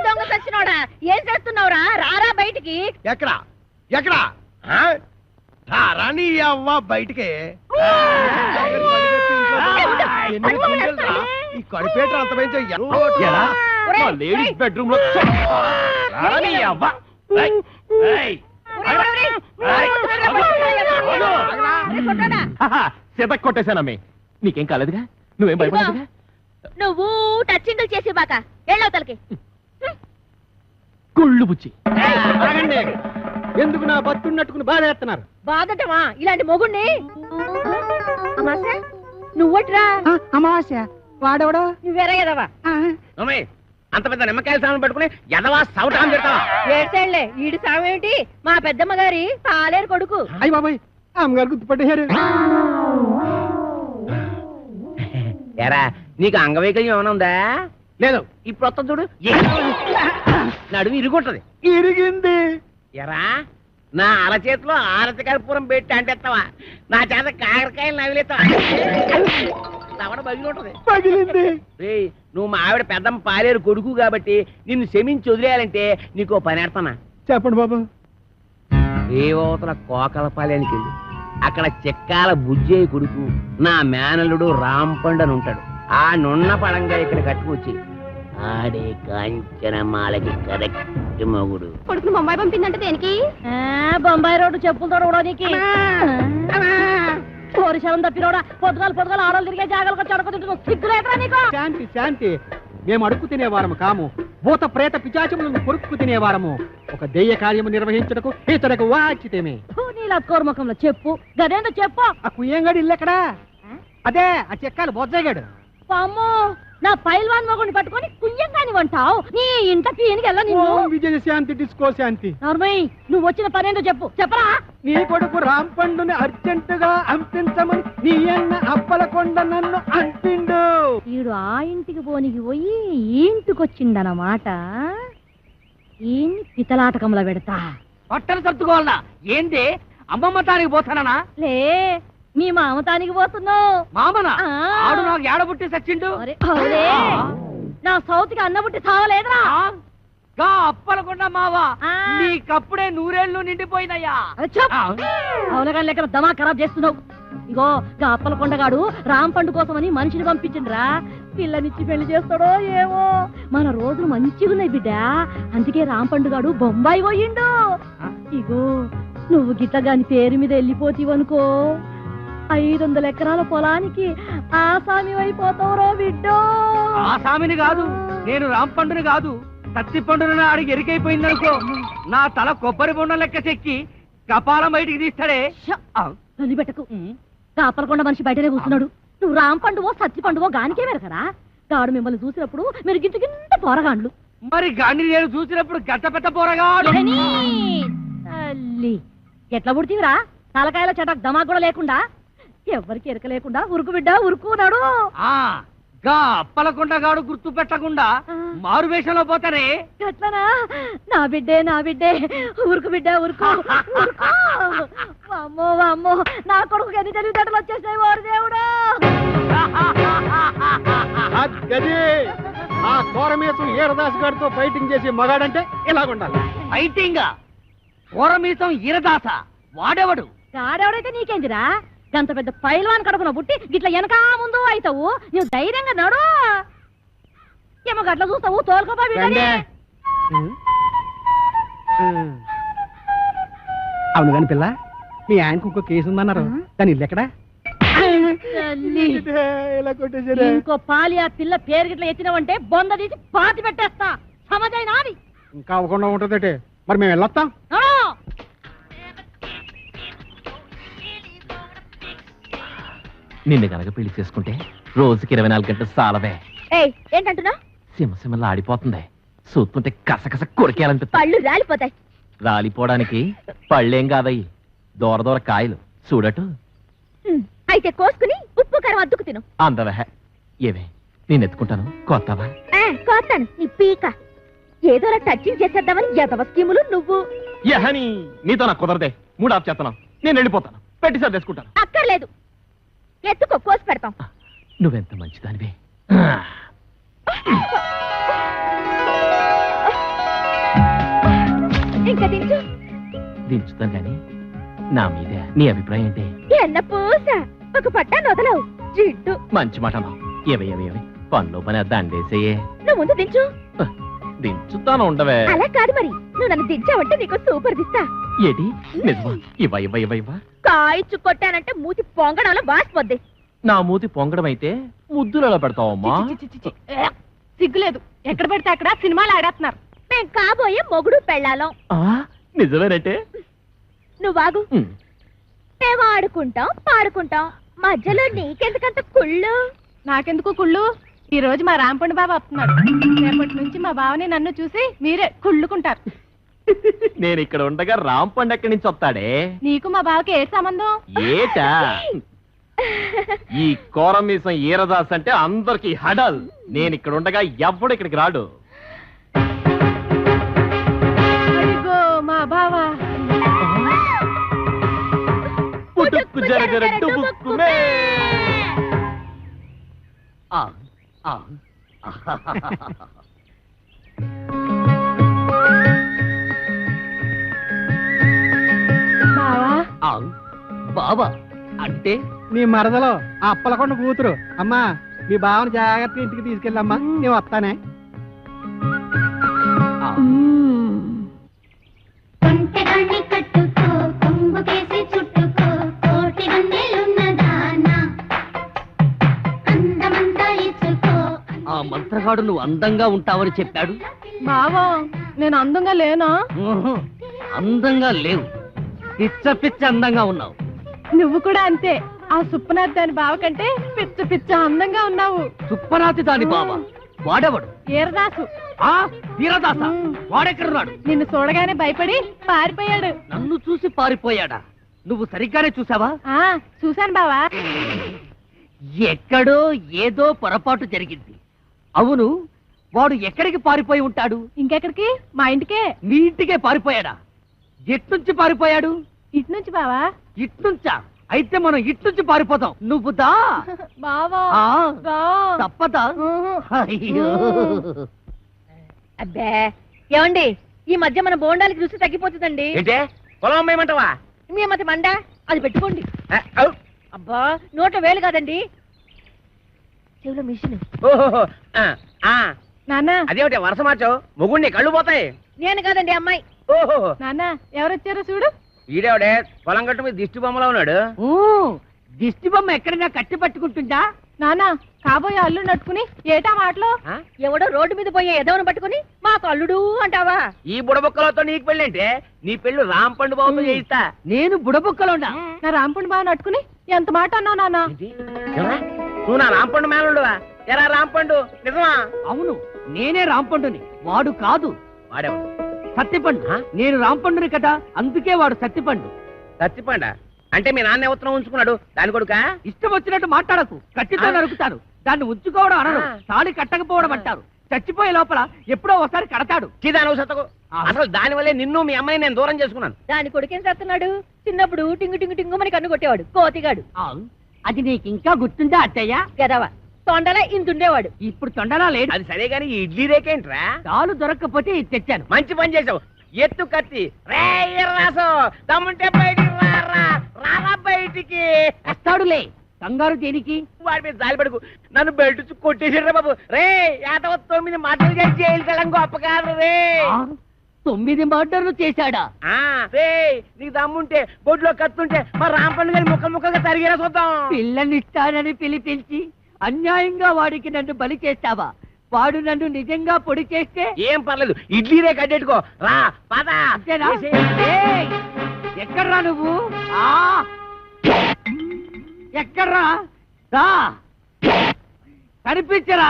దొంగ సచ్చినోడా ఏం చేస్తున్నావురా? రారా బయటికి. ఎక్కడా ఎక్కడా రాని అవ్వ బయటికి. ఈ కడిపేట అంత లేడీస్ బెడ్రూమ్ లో చేత కొట్టేశానమ్మే. నీకేం కాలేదుగా? నువ్వేం భయపడదుగా? నువ్వు టచ్చింగులు చేసి బాక ఎళ్ళవతలకి. గుళ్ళు బుచ్చి. ఎందుకు నా బతున్నట్టుకుని బాధ చేస్తున్నారు? బాధటమా ఇలాంటి మొగుణ్ణి? అమాసా నువ్వట్రా? అమావాస్య వాడెవడో నువ్వెరగదవా? అంత పెద్ద నిమ్మకాయల సామాన్ పెట్టుకుని ఎదవా సౌటాన్ని తిడతావా? ఏడ్చేళ్లే ఈడి సామేమిటి? మా పెద్దమ్మ గారి పాలేరు కొడుకు. అయ్య బాబాయ్, అమ్మగారు గుర్తుపట్టేశారు. ఎరా నీకు అంగవైకల్యం ఏమైనా ఉందా? లేదు. ఇప్పుడు వస్తా చూడు, నడుము ఇరుగుంటది. ఇరిగింది. ఎరా నా అరచేతిలో ఆరతి కర్పూరం పెట్టి అంటేస్తావా? నా చేత కాకరకాయలు నవిలేస్తావా? తవడ బగిలి ఉంటది. పగిలింది. నువ్వు మా ఆవిడ పెద్దమ్మ పాలేరు కొడుకు కాబట్టి నిన్ను క్షమించి వదిలేయాలంటే నీకు పని ఏడతానా? చెప్పండి బాబు. రేవతల కోకలపాలెనికి వెళ్ళి అక్కడ చెక్కాల బుజ్జయ్య కొడుకు నా మేనల్లుడు రాంపండు అని ఉంటాడు. ఆ నున్న పడంగా ఇక్కడ కట్టుకొచ్చి ఆడే కాంచనమాలకి కరెక్ట్ మొగుడు. కొడుకును బొంబాయి పంపిందంటే దేనికి? బొంబాయి రోడ్డు చెప్పులు తోడవడానికి. పోరిశలం తప్పినోడా పొద్దుగాలు ఆడలు తిరిగే జాగాలకు వచ్చి అడుగుతుంటున్నావు. సిగ్గులేదురా నీకు? శాంతి శాంతి. మేము అడుక్కు తినేవారము కాము, భూత ప్రేత పిచాచములను కొరుక్కు తినేవారము. ఒక దెయ్య కార్యము నిర్వహించటకు ఇతరకు వాచితేమే. నీలా కోర్మకంలో చెప్పు, గదేందో చెప్పు. ఆ కుయ్యంగాడు ఇల్లు ఎక్కడా? అదే ఆ చెక్కాలు బొజ్జగాడు. అమ్మో, నా పైల్వాన్ మొగుడిని పట్టుకొని కుయ్యంగాని వంటావు. నీ ఇంట పీనికి వెళ్ళ నిన్ను. విజయ శాంతి డిస్కో శాంతి. నార్మయ్య, నువ్వు వచ్చిన పనేందో చెప్పు. చెప్పరా? నీ కొడుకు రాంపండుని అర్జెంటుగా అంపించమని నీ అన్న అప్పలకొండ నన్ను అంపిండు. ఈడు ఆ ఇంటికి పోనికి పోయి ఈ ఇంటికి వచ్చిందన్నమాట. ఈ పితలాటకంలో పెడతా. పట్టలు సర్దుకోవాలనా? ఏంది అమ్మమ్మ తానికి పోతానా? లే, మీ మామతానికి పోతున్నావు. మామనా? ఆడు నాకు ఏడబుట్టి సచ్చిండు. నా సౌతికి అన్నబుట్టి చావలేదురా. గా అప్పలకుండా మావా, నీకప్పుడే 100 ఏళ్ళు నిండిపోయినయ్యా. అవునగా లెక్క దమా ఖరాబ్ చేస్తున్నావు. ఇగో గా అప్పలకొండగాడు రాంపండు కోసమని మనిషిని పంపించిండ్రా. పిల్లనిచ్చి పెళ్లి చేస్తాడో ఏమో. మన రోజులు మంచిగా ఉన్నాయి బిడ్డ, అందుకే రాంపండుగాడు బొంబాయి పోయిండు. ఇగో నువ్వు గిట్టగాని పేరు మీద వెళ్ళిపోతీవనుకో 500 ఎకరాల పొలానికి ఆసామి అయిపోతావురో బిడ్డో. ఆసామిని కాదు, నేను రాంపండుని కాదు, తత్తి పండుని అడిగి ఎరికైపోయిందనుకో, నా తల కొబ్బరి బొండం లెక్క చెక్కి కపాలం బయటికి తీస్తాడే. పెట్టకు. కాపలకొండ మనిషి బయటనే కూర్చున్నాడు. నువ్వు రాంపండువో సత్తి పండువో గానికే వెరకరా. గాడు మిమ్మల్ని చూసినప్పుడు మీరు గింత పోరగాండ్లు. మరి గాండి నేను చూసినప్పుడు గంట పెద్ద పోరగాడు. తల్లి ఎట్లా పుడితీవిరా తలకాయల చటాక్ దమాక్ కూడా లేకుండా ఎవరికి ఎరక లేకుండా ఉరుకు బిడ్డ ఉరుకున్నాడు అప్పలకొండగాడు గుర్తు పెట్టకుండా మారు వేషంలో పోతారే ఎట్లనా నా బిడ్డే ఉరుకు బిడ్డ ఉరుకు ఉరుకు అమ్మో అమ్మో నా కొడుకు ఎన్ని తెలివితేటలు వచ్చేసాయి వారు దేవుడు ఆ కోరమేసం ఈరదాస్ గారితో ఫైటింగ్ చేసి మగాడంటే ఇలాగుండాలి. ఫైటింగ్ ఓరమీసం ఈరదాస వాడెవడు గాడెవడైతే నీకేందిరా గంత పెద్ద పైల్వాన్ కడుపున పుట్టి గిట్ల వెనకా ముందు అవుతావు నువ్వు ధైర్యంగా నడు ఏమో గట్ల చూస్తావు తోలుకోపా అవును కాని పిల్ల మీ ఆయనకు ఇంకో కేసు ఉందన్నారు దాని ఇల్లు ఎక్కడా ఇంకో పాలి ఆ పిల్ల పేరు గిట్ల ఎత్తినావంటే బొంద తీసి పాతి పెట్టేస్తా సమజైనా అది ఇంకా అవ్వకుండా ఉంటుందటే మరి మేము వెళ్ళొస్తాం. నిన్ను గనక పెళ్లి చేసుకుంటే రోజుకి 24 గంటలు సాలవే. ఏంటంటున్నా సింహసింహలా ఆడిపోతుంది. చూస్తుంటే కసకస కొరికేయాలనిపిస్తుంది. పళ్ళు రాలిపోతాయి. రాలిపోవడానికి పళ్ళేం కాదయ్యి, దూర దూర కాయలు చూడటు. అయితే కోసుకుని ఉప్పు కారం అద్దుకు తిను. అందవే ఏవే నేను ఎత్తుకుంటాను కొత్తవా కోస్తాను నీ పీక ఏదోలా టచింగ్ చేసేద్దామని ఎదవ స్కీములు నువ్వు. యహని నీతో నాకు కుదరదే. 3 ఆఫ్ చేస్తున్నాం. నేను వెళ్ళిపోతాను. పెట్టి సర్దేసుకుంటాను. అక్కర్లేదు, ఎత్తుకో కోసి పెడతాం. నువ్వెంత మంచిదానివే. ఇంకా దించు. దించుతాను కానీ నా మీద నీ అభిప్రాయం ఏంటి? ఎన్న పూస ఒక పట్టాన్ని వదలవు జిడ్డు. మంచి మాట అన్నావు. ఏవే పనిలో పని దండేసేయే. నువ్వు ముందు దించు. దించుతాను ఉండవే. అలా కాదు మరి, నువ్వు నన్ను దించావంటే నీకు సూపర్ దిస్తా. ఏటి నిజమా? ఇవ్వ కాయిచ్చు కొట్టానంటే మూతి పొంగడంలో వాసిపోద్ది. నా మూతి పొంగడం అయితే ముద్దులలో పెడతావమ్మా. సిగ్గులేదు, ఎక్కడ పెడితే అక్కడ సినిమాలు ఆడేస్తున్నారు. మేం కాబోయే మొగుడు పెళ్ళాలం. నిజమేనంటే నువ్వాగు. మేము ఆడుకుంటాం పాడుకుంటాం, మధ్యలో నీకెందుకంత కుళ్ళు? నాకెందుకు కుళ్ళు? ఈ రోజు మా రాంపండు బాబు వస్తున్నాడు. రేపటి నుంచి మా బావని నన్ను చూసి మీరే కుళ్ళుకుంటారు. నేను ఇక్కడ ఉండగా రాంపండు ఎక్కడి నుంచి వస్తాడే? నీకు మా బావకి ఏ సంబంధం? ఏటా ఈ కోరమీసం ఈరదాస్ అంటే అందరికి హడల్. నేను ఇక్కడ ఉండగా ఎవ్వడు ఇక్కడికి రాడు. అదిగో మా బావ. పుట్టుకు జరగర డుబుక్కుమే. బావా అంటే నీ మరదలో ఆ అప్పలకొండ కూతురు. అమ్మా మీ బావని జాగ్రత్తగా ఇంటికి తీసుకెళ్ళమ్మా, నేను వస్తానే. ఆ మంత్రగాడు నువ్వు అందంగా ఉంటావని చెప్పాడు. బావా నేను అందంగా లేనా? అందంగా లేవు, పిచ్చ పిచ్చ అందంగా ఉన్నావు. నువ్వు కూడా అంతే. ఆ సుప్పనాథ్ దాని బావ కంటే పిచ్చ పిచ్చ అందంగా ఉన్నావు. సుప్పనాథి దాని బావ వాడెవడు? ఈరదాసు. ఆ వీరదాస వాడెక్కడున్నాడు? నిన్ను చూడగానే భయపడి పారిపోయాడు. నన్ను చూసి పారిపోయాడా? నువ్వు సరిగ్గానే చూసావా? చూశాను బావా. ఎక్కడో ఏదో పొరపాటు జరిగింది. అవును, వాడు ఎక్కడికి పారిపోయి ఉంటాడు? ఇంకెక్కడికి? మా ఇంటికే. మీ ఇంటికే పారిపోయాడా? ఎట్నుంచి పారిపోయాడు? ఇటు నుంచి బావా. ఇట్నుంచా? అయితే మనం ఇట్నుంచి పారిపోతాం. నువ్వు దా బావా. తప్పదా? అయ్యో అబ్బే ఏమండి, ఈ మధ్య మన బోండాలకి రుచి తగ్గిపోతుందండి. ఏంటే పొలం అమ్మేయమంటావా? మీ మధ్య మండ అది పెట్టుకోండి. అబ్బా నోట వేలు కాదండి, చెవిలో మిషన్. ఓహో నాన్న అదేమిటి వరుస మార్చావు? మొగుడిని కళ్ళు పోతాయి. నేను కాదండి అమ్మాయి. ఓహో నాన్న ఎవరొచ్చారో చూడు. ఈడేవిడే పొలం గట్టు మీద దిష్టి బొమ్మలో ఉన్నాడు. దిష్టి బొమ్మ ఎక్కడైనా కట్టి పట్టుకుంటుందా? నాన్న కాబోయే అల్లు నట్టుకుని ఏటా మాటలో? ఎవడో రోడ్డు మీద పోయే ఎదవను పట్టుకుని మాకు అల్లుడు అంటావా? ఈ బుడబొక్కలతో నీకు పెళ్ళి అంటే నీ పెళ్ళు రాంపండు బాబుతో చేయిస్తా. నేను బుడబొక్కలోనా? నా రాంపండు బావ నట్టుకుని ఎంత మాట అన్నావు నాన్న? నువ్వు నా రాంపండు మేలుడువా? ఎరా రాంపండు నిజమా? అవును, నేనే రాంపండుని, వాడు కాదు. వాడేవాడు సత్తిపండు నేను రాంపండుని కదా, అందుకే వాడు సత్తిపండు. సత్తిపండ అంటే మీ నాన్న ఉత్తరం ఉంచుకున్నాడు దాని కొడుక? ఇష్టం వచ్చినట్టు మాట్లాడకు, కత్తితో నరుకుతాను. దాన్ని ఉంచుకోవడం అనరు, తాళి కట్టకపోవడం అంటారు. చచ్చిపోయే లోపల ఎప్పుడో ఒకసారి కడతాడు. చీదాను సత్తకు. అసలు దాని వల్లే నిన్ను మీ అమ్మాయి నేను దూరం చేసుకున్నాను. దాని కొడుకేం చేస్తున్నాడు? చిన్నప్పుడు టింగు టింగు టింగు మనకి కన్ను కొట్టేవాడు, కోతిగాడు. అది నీకు ఇంకా గుర్తుందా అత్తయ్య? గదవా తొండలా ఇంతుండేవాడు. ఇప్పుడు తొండలా లేడు. అది సరే గాని ఈ ఇడ్లీ రేకేంట్రా? తాలు దొరక్కపోతే ఇది తెచ్చాను. మంచి పని చేసావు. ఎత్తు కత్తి రే రాసు దమ్ముంటే బయటికి రారా బయటికి. వస్తాడులే, కంగారు దేనికి? వాడి మీద జాలి పడుకు. నన్ను బెల్ట్ కొట్టేసాడు బాబు. రే 9 మాటలు చేసి జైలు వెళ్ళం గొప్ప కాదు రే. 9 మర్డర్లు చేశాడా? రే నీకు దమ్ముంటే బొడ్లో కత్తుంటే మా రాంపండు గారి ముక్కలు ముక్కలుగా తరిగేరా చూద్దాం. పిల్లనిస్తానని పిలిపించి అన్యాయంగా వాడికి నన్ను బలి చేస్తావా? వాడు నన్ను నిజంగా పొడి చేస్తే ఏం పర్లేదు, ఇడ్లీ రే కట్టెట్టుకో. రా పద. ఎక్కడ్రా నువ్వు? ఎక్కడ్రా? రా కనిపించరా?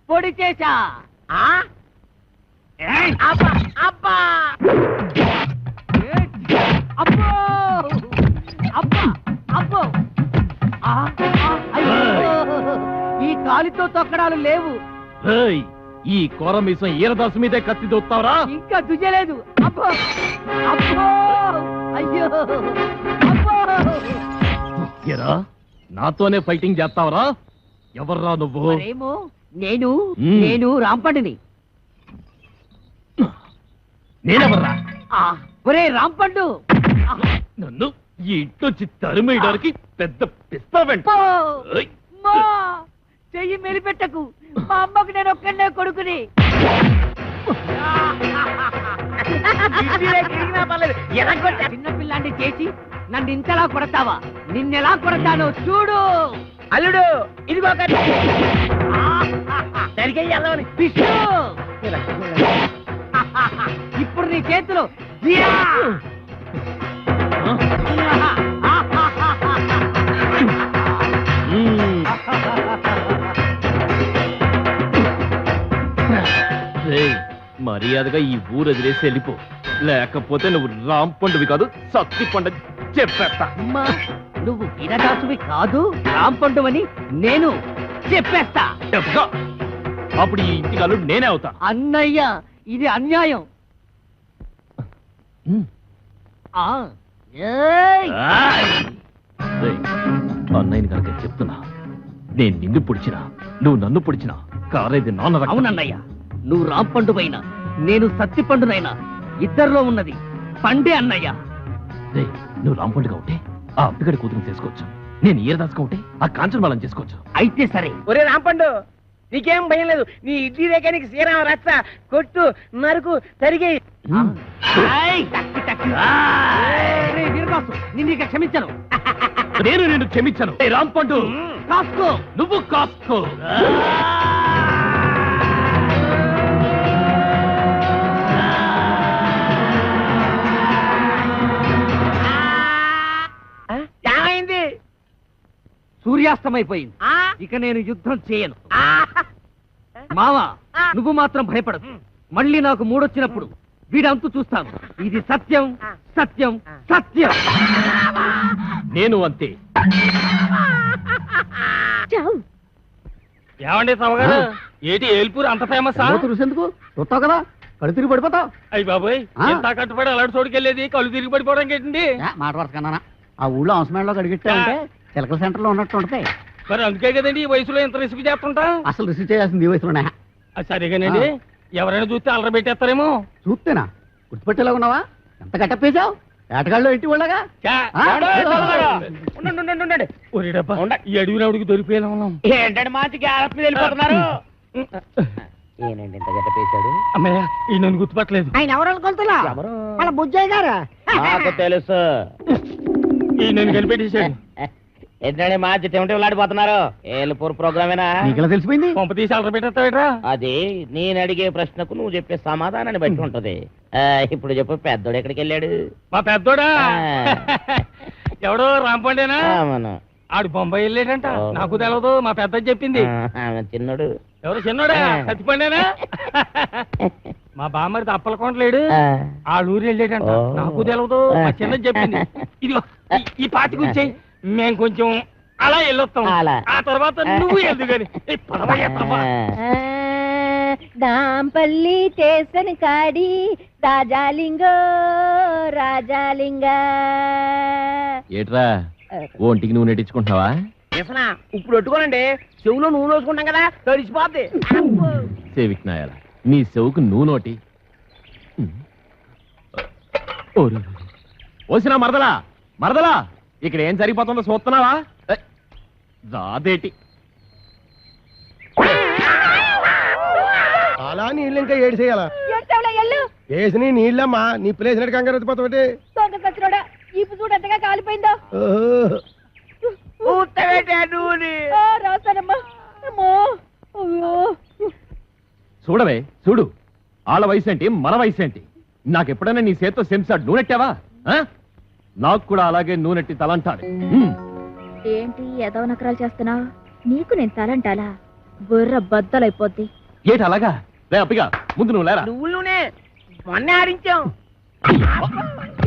పొడి చేశా. అబ్బా అబ్బా అబ్బో అబ్బా అబ్బో. ఈ కాలితో తొక్కడాలు లేవు. ఈ కోరమీసం ఈరదాసు మీదే కత్తి దొత్తావరా? ఇంకా దుయ్యలేదు. అబ్బో అబ్బో అయ్యో అబ్బో. ఎరా నాతోనే ఫైటింగ్ చేస్తావరా? ఎవర్రా నువ్వు? మరేమో నేను రాంపండుని. నేనెవర్రా? ఒరే రాంపండు, నన్ను ఈ ఇంట్లోంచి తరిమేయడానికి పెద్ద పిస్తావెంట. చెయ్యి మెలిపెట్టకు. మా అమ్మకు నేను ఒక్కడే కొడుకుని. చిన్నపిల్లాన్ని చేసి నన్ను ఇంతలా కొడతావా? నిన్నెలా కొడతానో చూడు. అల్లుడు ఇదిగో సరిగ్గా పిచ్చు. ఇప్పుడు నీ చేతిలో మర్యాదగా ఈ ఊరు వదిలేసి వెళ్ళిపో, లేకపోతే నువ్వు రాంపండువి కాదు సత్తిపండు చెప్పేస్తా. అమ్మా నువ్వు వీరదాసువి కాదు, రాంపండు అని నేను చెప్పేస్తా. అప్పుడు ఈ ఇంటికి అల్లుడు నేనే అవుతా. అన్నయ్య ఇది అన్యాయం. అన్నయ్యని కనుక చెప్తున్నా, నేను నిన్ను పొడిచినా నువ్వు నన్ను పొడిచినా కారేది నాన్న. అవునన్నయ్య, నువ్వు రాంపండు అయినా నేను సత్తిపండునైనా ఇద్దరిలో ఉన్నది పండే అన్నయ్య. నువ్వు రాంపండుగా ఉంటే ఆ అప్పిగడి కూతురు చేసుకోవచ్చు, నేను ఈరదాసుగా ఉంటే ఆ కాంచనమాలం చేసుకోవచ్చు. అయితే సరే. ఒరే రాంపండు నీకేం భయం లేదు. నీ ఇడ్లీ రేఖ నీకు శ్రీరామ రచ్చ కొట్టు నరుకు తరిగి. నిన్ను క్షమించను. నేను నిన్ను క్షమించను. రాంపండు కాస్కో, నువ్వు కాస్కో. ఏమైంది? సూర్యాస్తమైపోయింది. ఇక నేను యుద్ధం చేయను. మావా నువ్వు మాత్రం భయపడదు. మళ్ళీ నాకు మూడొచ్చినప్పుడు వీడంతు చూస్తాను. ఇది సత్యం సత్యం సత్యం. నేను అంతే. ఏమండి సమగారు, ఏటి ఏల్పూర్ అంత ఫేమస్? ఎందుకు చూస్తావు కదా, కళ్ళు తిరిగి పడిపోతావు. అయ్యి బాబోయ్, ఎంత కట్టుబడి అలాంటి చోటుకెళ్ళేది కళ్ళు తిరిగి పడిపోవడానికి ఏంటండి? మాట వరుస కన్నా ఆ ఊళ్ళో అవసరంలో అడిగిట్టే చిలకల సెంటర్ లో ఉన్నట్టు ఉంటాయి. మరి అందుకే కదండి ఈ వయసులో ఎంత రిస్క్ చేస్తుంటా. అసలు రిసీవ్ చేయాల్సింది ఈ వయసులోనే. సరేగానండి, ఎవరైనా చూస్తే అలర పెట్టేస్తారేమో. చూస్తేనా గుర్తుపెట్టేలా ఉన్నావా? ఎంత కట్టప్పేశావు ఏటగాళ్ళు ఇంటి వాళ్ళగా. ఈ అడవిని అడుగు దొరికిపోయినా ఉన్నాం. ఏంటంటే మంచి గ్యాప్ మీద వెళ్ళిపోతున్నారు. ఏనండి ఇంత గట్ట పేశాడు? అమ్మయ్య ఈ నన్ను గుర్తుపట్టలేదు. ఆయన ఎవరు అనుకుంటున్నా? మన బుజ్జయ్య గారా? నాకు తెలుసు. ఈ నన్ను కనిపెట్టేశాడు. ఏంటంటే మంచి టెంటెలాడిపోతున్నారు. ఏలుపూర్ ప్రోగ్రామేనా? నీకెలా తెలిసిపోయింది? పంప తీసి అలర పెట్టేస్తావేట్రా? అది నేను అడిగే ప్రశ్నకు నువ్వు చెప్పే సమాధానాన్ని బట్టి ఉంటది. ఇప్పుడు చెప్పు, పెద్దోడు ఎక్కడికి వెళ్ళాడు? మా పెద్దోడా ఎవడో రాంపండేనా? ఆడు బొంబాయి వెళ్ళాడంట నాకు తెలవదు మా పెద్ద చెప్పింది చిన్నడు ఎవరు చిన్నోడా సత్తిపండేనా మా బామ్మరిది అప్పలకొండలేడు ఆ ఊరు వెళ్ళాడంట నాకు తెలవదు మా చిన్న చెప్పింది ఇది ఈ పాతి కూర్చోయి మేము కొంచెం అలా వెళ్ళొస్తాం ఆ తర్వాత నువ్వు వెళ్దు గాని దాంపల్లి స్టేషన్ కాడి రాజాలింగో రాజాలింగ ఏట్రా ఒంటికి నువ్వు నెట్టించుకుంటున్నావా ఇప్పుడు పెట్టుకోనండి చెవులో నూనె వేసుకుంటాం కదా తడిసిపోద్ది సేవిక్నాయాల నీ చెవుకు నువ్వు నోటి ఓసినా మరదలా మరదలా ఇక్కడ ఏం జరిగిపోతుందో చూస్తున్నావా రాదేటి అలా నీళ్ళు ఇంకా ఏడు చేయాలా వేసి నీళ్ళమ్మా నీ ప్లేసినట్టు కంగారు వచ్చిపోతావుటి ఇప్పుడు చూడు ఎంతగా కాలిపోయిందో రాస్తానమ్మా చూడవే చూడు వాళ్ళ వయసు ఏంటి మన వయసు ఏంటి నాకెప్పుడైనా నీ చేత్తో సెంసాడు నూనెట్టావా నాకు కూడా అలాగే నూనెట్టి తలంటాడు ఏంటి ఏదో నకరాలు చేస్తున్నావు నీకు నేను తలంటాలా బుర్ర బద్దలైపోద్ది ఏటి అలాగా లే అప్పిగా ముందు నువ్వు లేరా నువ్వులోనే మొన్న ఆడించాం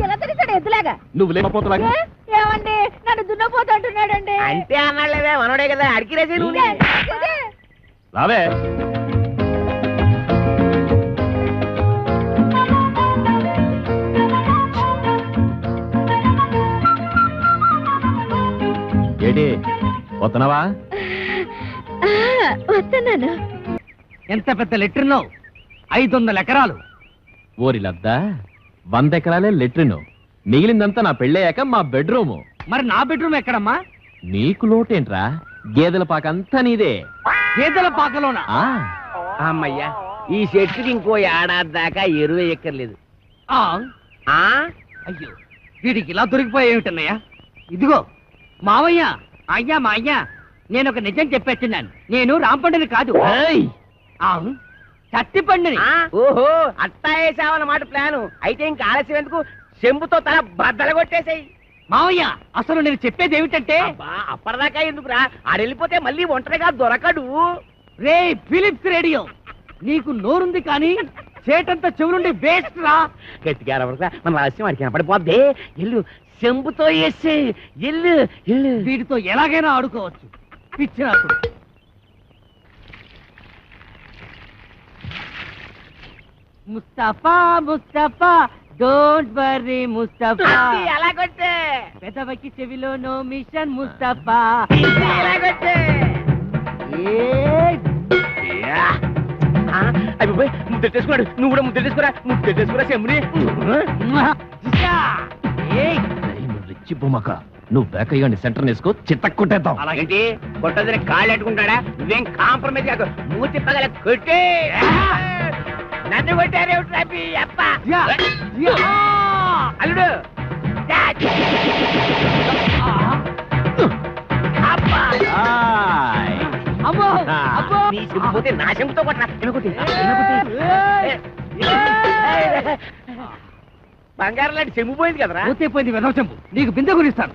ఎలా తెలిసాడు ఎద్దులాగా నువ్వు లేకపోతున్నాగా ఏమండి నన్ను దున్నపోతూ అంటున్నాడండి అంటే అన్నాళ్ళేదే మనోడే కదా అడిగిరేసి నువ్వు రావే ఏటి వస్తున్నావా వస్తున్నాను ఎంత పెద్ద లెట్రినో 500 ఎకరాలు ఓరి లద్దా 100 ఎకరాలే లెట్రిను మిగిలిందంతా నా పెళ్ళయ్యాక మా బెడ్రూము మరి నా బెడ్రూమ్ ఎక్కడమ్మా నీకు లోటేంట్రా గేదెల పాకంతా నీదే గేదెల పాకలోనా అమ్మయ్యా ఈ చెట్టుకి ఇంకో ఏడాది దాకా ఎరువు ఎక్కర్లేదు అయ్యో వీడికి ఇలా దొరికిపోయేమిటన్నయ్యా ఇదిగో మావయ్య అయ్యా మా అయ్యా నేను ఒక నిజం చెప్పేస్తున్నాను నేను రాంపండిని కాదు చట్టిపండిని ఓహో అట్టా వేసావన్నమాట ప్లాను అయితే ఇంకా ఆలస్యం ఎందుకు చెంబుతో తల బద్దలు కొట్టేసాయి మావయ్య అసలు నేను చెప్పేది ఏమిటంటే అప్పటిదాకా ఎందుకురా ఆడెళ్ళిపోతే మళ్ళీ ఒంటరిగా దొరకడు రే ఫిలిప్స్ రేడియో నీకు నోరుంది కానీ చేటంతా చెవులుండి వేస్ట్ రా గట్టిగా అరవరా మన రహస్యం అడిగిన పడిపోద్ది ఎల్లు చెంబుతో వేసే ఎల్లు ఎల్లు వీటితో ఎలాగైనా ఆడుకోవచ్చు పిచ్చినాకుడు ముస్తఫా ముస్తఫా డోంట్ వరీ ముస్తఫా ఎలాగొట్టే పెదవకి చెవిలో నో మిషన్ ముస్తఫా ఎలాగొట్టే అయిపోయి ముద్దెట్టేసుకున్నాడు నువ్వు కూడా ముద్దెట్టేసుకురా చెంబుని రిచ్చి బొమ్మక నువ్వు బేకయ్యండి సెంటర్ వేసుకో చిత్తక్కొట్టేద్దాం అలాగేంటి కొట్టదని కాళ్ళు పెట్టుకుంటాడా నువ్వేం కాంప్రమైజ్ కాదు మూతి పగల కొట్టే నన్ను కొట్టారే అప్ప అల్లుడు నీ చెంపు పోతే నా చెంపుతో బంగారం లాంటి చెంపు పోయింది కదరా పోయింది వెనవ చెంపు నీకు బిందె గురిస్తాను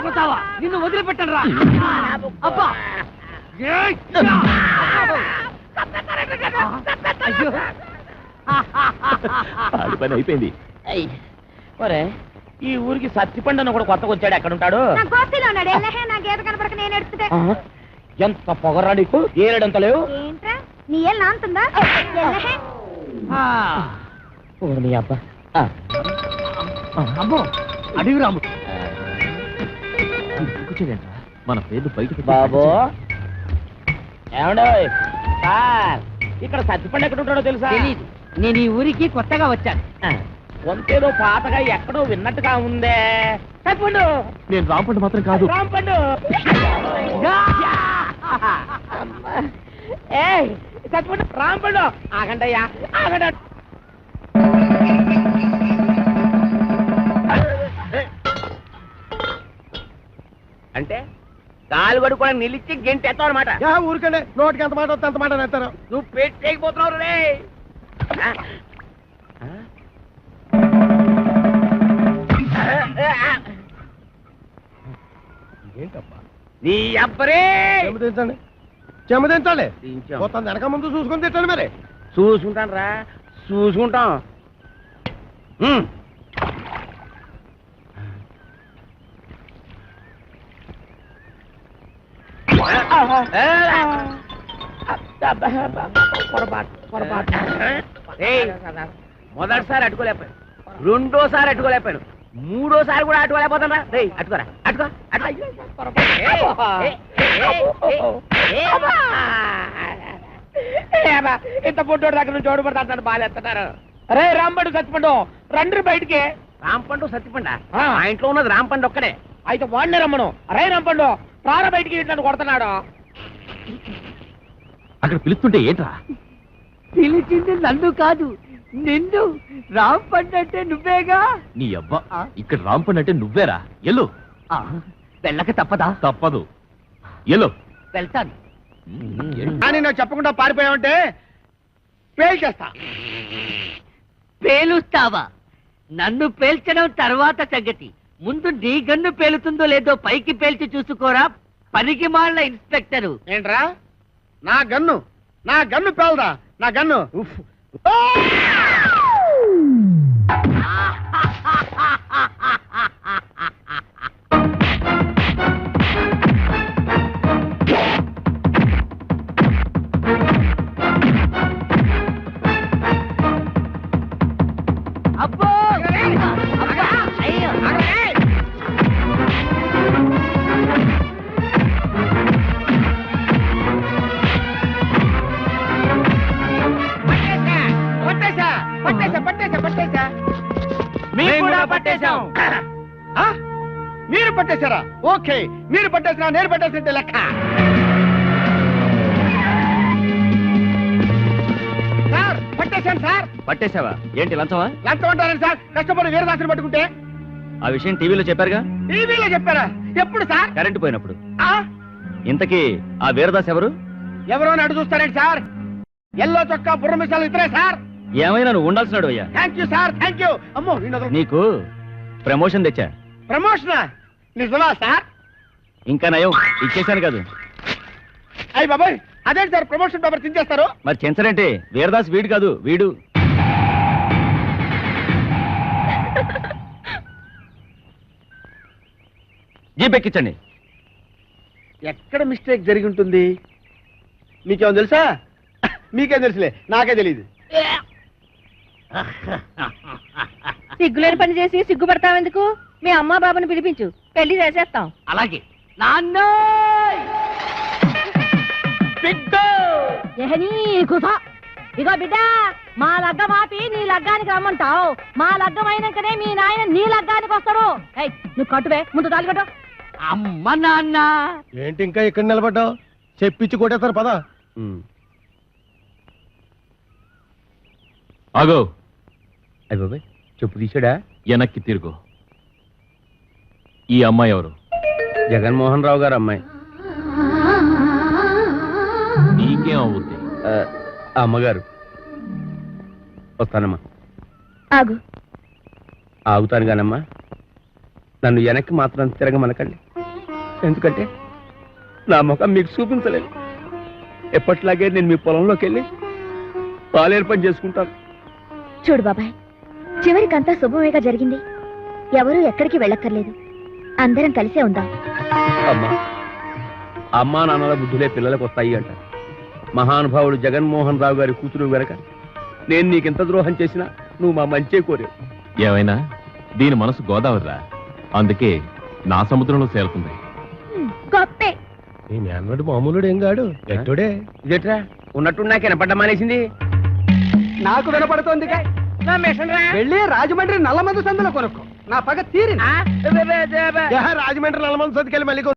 కొత్తావా నిన్ను వదిలిపెట్టను రా అబ్బా పని అయిపోయింది ఒరే ఈ ఊరికి సత్తిపండు అని కూడా కొత్తగా వచ్చాడు ఎక్కడ ఉంటాడు ఎంత పొగరా నీకు ఏరేడంత లేవు నీ ఏళ్ళు నాంతుందా నీ అబ్బా అమ్మో అడివి రాముడు కూర్చోదేంట్రా మన పేర్లు బయట బాబు ఏమండో సార్ ఇక్కడ సత్తిపండు ఎక్కడ ఉంటాడో తెలుసా తెలీదు నేను ఈ ఊరికి కొత్తగా వచ్చాను కొంతేదో పాతగా ఎక్కడో విన్నట్టుగా ఉందే సత్తిపండు నేను రాంపండు మాత్రం కాదు రాంపండు ఏ సత్తిపండు రాంపండు ఆగండయ్యా ఆగండి అంటే కాలు కడుక్కోవడం నిలిచి గెంటి ఎత్తావు అనమాట ఊరికండి నోటికి ఎంత మాట వస్తే అంత మాట నేస్తారు నువ్వు పెట్టేకపోతున్నావు రే ఏంటబ్బా నీ అబ్బరే చెమదించండి చెమదించాలి దించాం. మొత్తం వెనక ముందు చూసుకొని తిట్టండి మరి చూసుకుంటాను రా చూసుకుంటాం. మొదటిసారి అట్టుకోలేపాడు, రెండోసారి అట్టుకోలేపాడు, మూడోసారి కూడా అట్టుకోలేకపోతాను రా. రేయ్ అట్టుకోరా, అట్టుకో ఇంత పుట్టోడు దగ్గర నుంచి ఓడిపడతాను బాధేస్తున్నారు. అరే రాంపండు సత్తిపండు రండి బయటికి. రాంపండు సత్తిపండ ఆ ఇంట్లో ఉన్నది రాంపండు ఒక్కడే. అయితే వాడిని రమ్మను. అరే రాంపండు ప్రాణ బయటికి నన్ను కొడుతున్నాడు. అక్కడ పిలుస్తుంటే ఏంట్రా? పిలిచింది నన్ను కాదు నిన్ను. రాంపండు అంటే నువ్వేగా. నీ అబ్బా ఇక్కడ రాంపండు అంటే నువ్వేరా? ఎల్లు. వెళ్ళక తప్పదా? తప్పదు, ఎల్లు. వెళ్తాను. కానీ నువ్వు చెప్పకుండా పారిపోయావంటే పేల్ చేస్తా. పేలుస్తావా? నన్ను పేల్చడం తర్వాత సంగతి. ముందు నీ గన్ను పేలుతుందో లేదో పైకి పేల్చి చూసుకోరా పనికి మాలిన ఇన్స్పెక్టరు. ఏంట్రా నా గన్ను పేలదా? నా గన్ను అబ్బో! అబ్బా! అయ్యో! మేము కూడా పట్టేశాం. మీరు పట్టేశారా? ఓకే, మీరు పట్టేసినా నేను పట్టేసినట్టే లెక్క. సార్ పట్టేశాను సార్. పట్టేశావా? ఏంటి లంచమా? లంచం అంటారండి సార్. కష్టపడి వీరదాసుని పట్టుకుంటే. ఆ విషయం టీవీలో చెప్పారుగా. టీవీలో చెప్పారా? ఎప్పుడు సార్? కరెంటు పోయినప్పుడు. ఆ? ఇంతకీ ఆ వీరదాస్ ఎవరు? ఎవరో అని అడుగు చూస్తారండి సార్. ఎల్లో చొక్కా బుర్ర మిసాలు ఇద్దరే సార్. ఏమైనా నువ్వు ఉండాల్సినాడు అయ్యా. Thank you sir, thank you. అమ్మో నీకు ప్రమోషన్ తెచ్చా. ప్రమోషనా? నిజమా సార్? ఇంకా నయం ఇచ్చేశాను కాదు. అయ్యి బాబాయ్, అదేంటి సార్ ప్రమోషన్ పేపర్ తించేస్తారు? మరి చెంచరంటే వీరదాస్ వీడు కాదు, వీడు. జీప్ ఎక్కించండి. ఎక్కడ మిస్టేక్ జరిగి ఉంటుంది? మీకేమో తెలుసా? మీకేం తెలుసులే, నాకే తెలియదు. సిగ్గులేని పని చేసి సిగ్గుపడతావెందుకు? మీ అమ్మా బాబుని పిలిపించు, పెళ్లి చేసేస్తాం. అలాగే. నాన్న ఇగో బిడ్డ, మా లగ్గం ఆపి నీ లగ్గానికి రమ్మంటావు. మా లగ్గం అయినాకనే మీ నాయన నీ లగ్గానికి వస్తాడు. నువ్వు కట్టువే, ముందు తాళి కట్టు. అమ్మ నాన్న. ఏంటి ఇంకా ఇక్కడ నిలబడ్డావు? చెప్పించి కొట్టేస్తారు పదా. ఆగో, అయ్య బాబాయ్ చెప్పు తీసాడా? వెనక్కి తిరుగు. ఈ అమ్మాయి ఎవరు? జగన్మోహన్ రావు గారు అమ్మాయి. నీకేం అవుద్ది? అమ్మగారు. వస్తానమ్మా. ఆగు. ఆగుతాను కానమ్మా, నన్ను వెనక్కి మాత్రం తిరగమనకండి. ఎందుకంటే నా ముఖం మీకు చూపించలేదు. ఎప్పట్లాగే నేను మీ పొలంలోకి వెళ్ళి పాలేరు పని చేసుకుంటాను. చూడు బాబాయ్, చివరికంతా శుభమేగా జరిగింది. ఎవరూ ఎక్కడికి వెళ్ళక్కర్లేదు. అందరం కలిసే ఉందాం. అమ్మా, అమ్మా నాన్నల బుద్ధులే పిల్లలకు వస్తాయి అంట. మహానుభావుడు జగన్మోహన్ రావు గారి కూతురు వెనక నేను నీకెంత ద్రోహం చేసినా నువ్వు మా మంచే కోరావు. ఏమైనా దీని మనసు గోదావరిరా, అందుకే నా సముద్రంలో చేరుతుంది. గొప్పే. నేను అన్నట్టు మామూలుడు ఏం కాడు, ఎట్టుడే. ఇదేట్రా ఉన్నట్టు నాకు వినపడ్డ మానేసింది. నాకు వినపడుతోంది. వెళ్ళి రాజమండ్రి నల్లమందు సందులో కొనుక్కో. నా పగ తీరింది. రాజమండ్రి నల్లమంది సతికెళ్ళి మళ్ళీ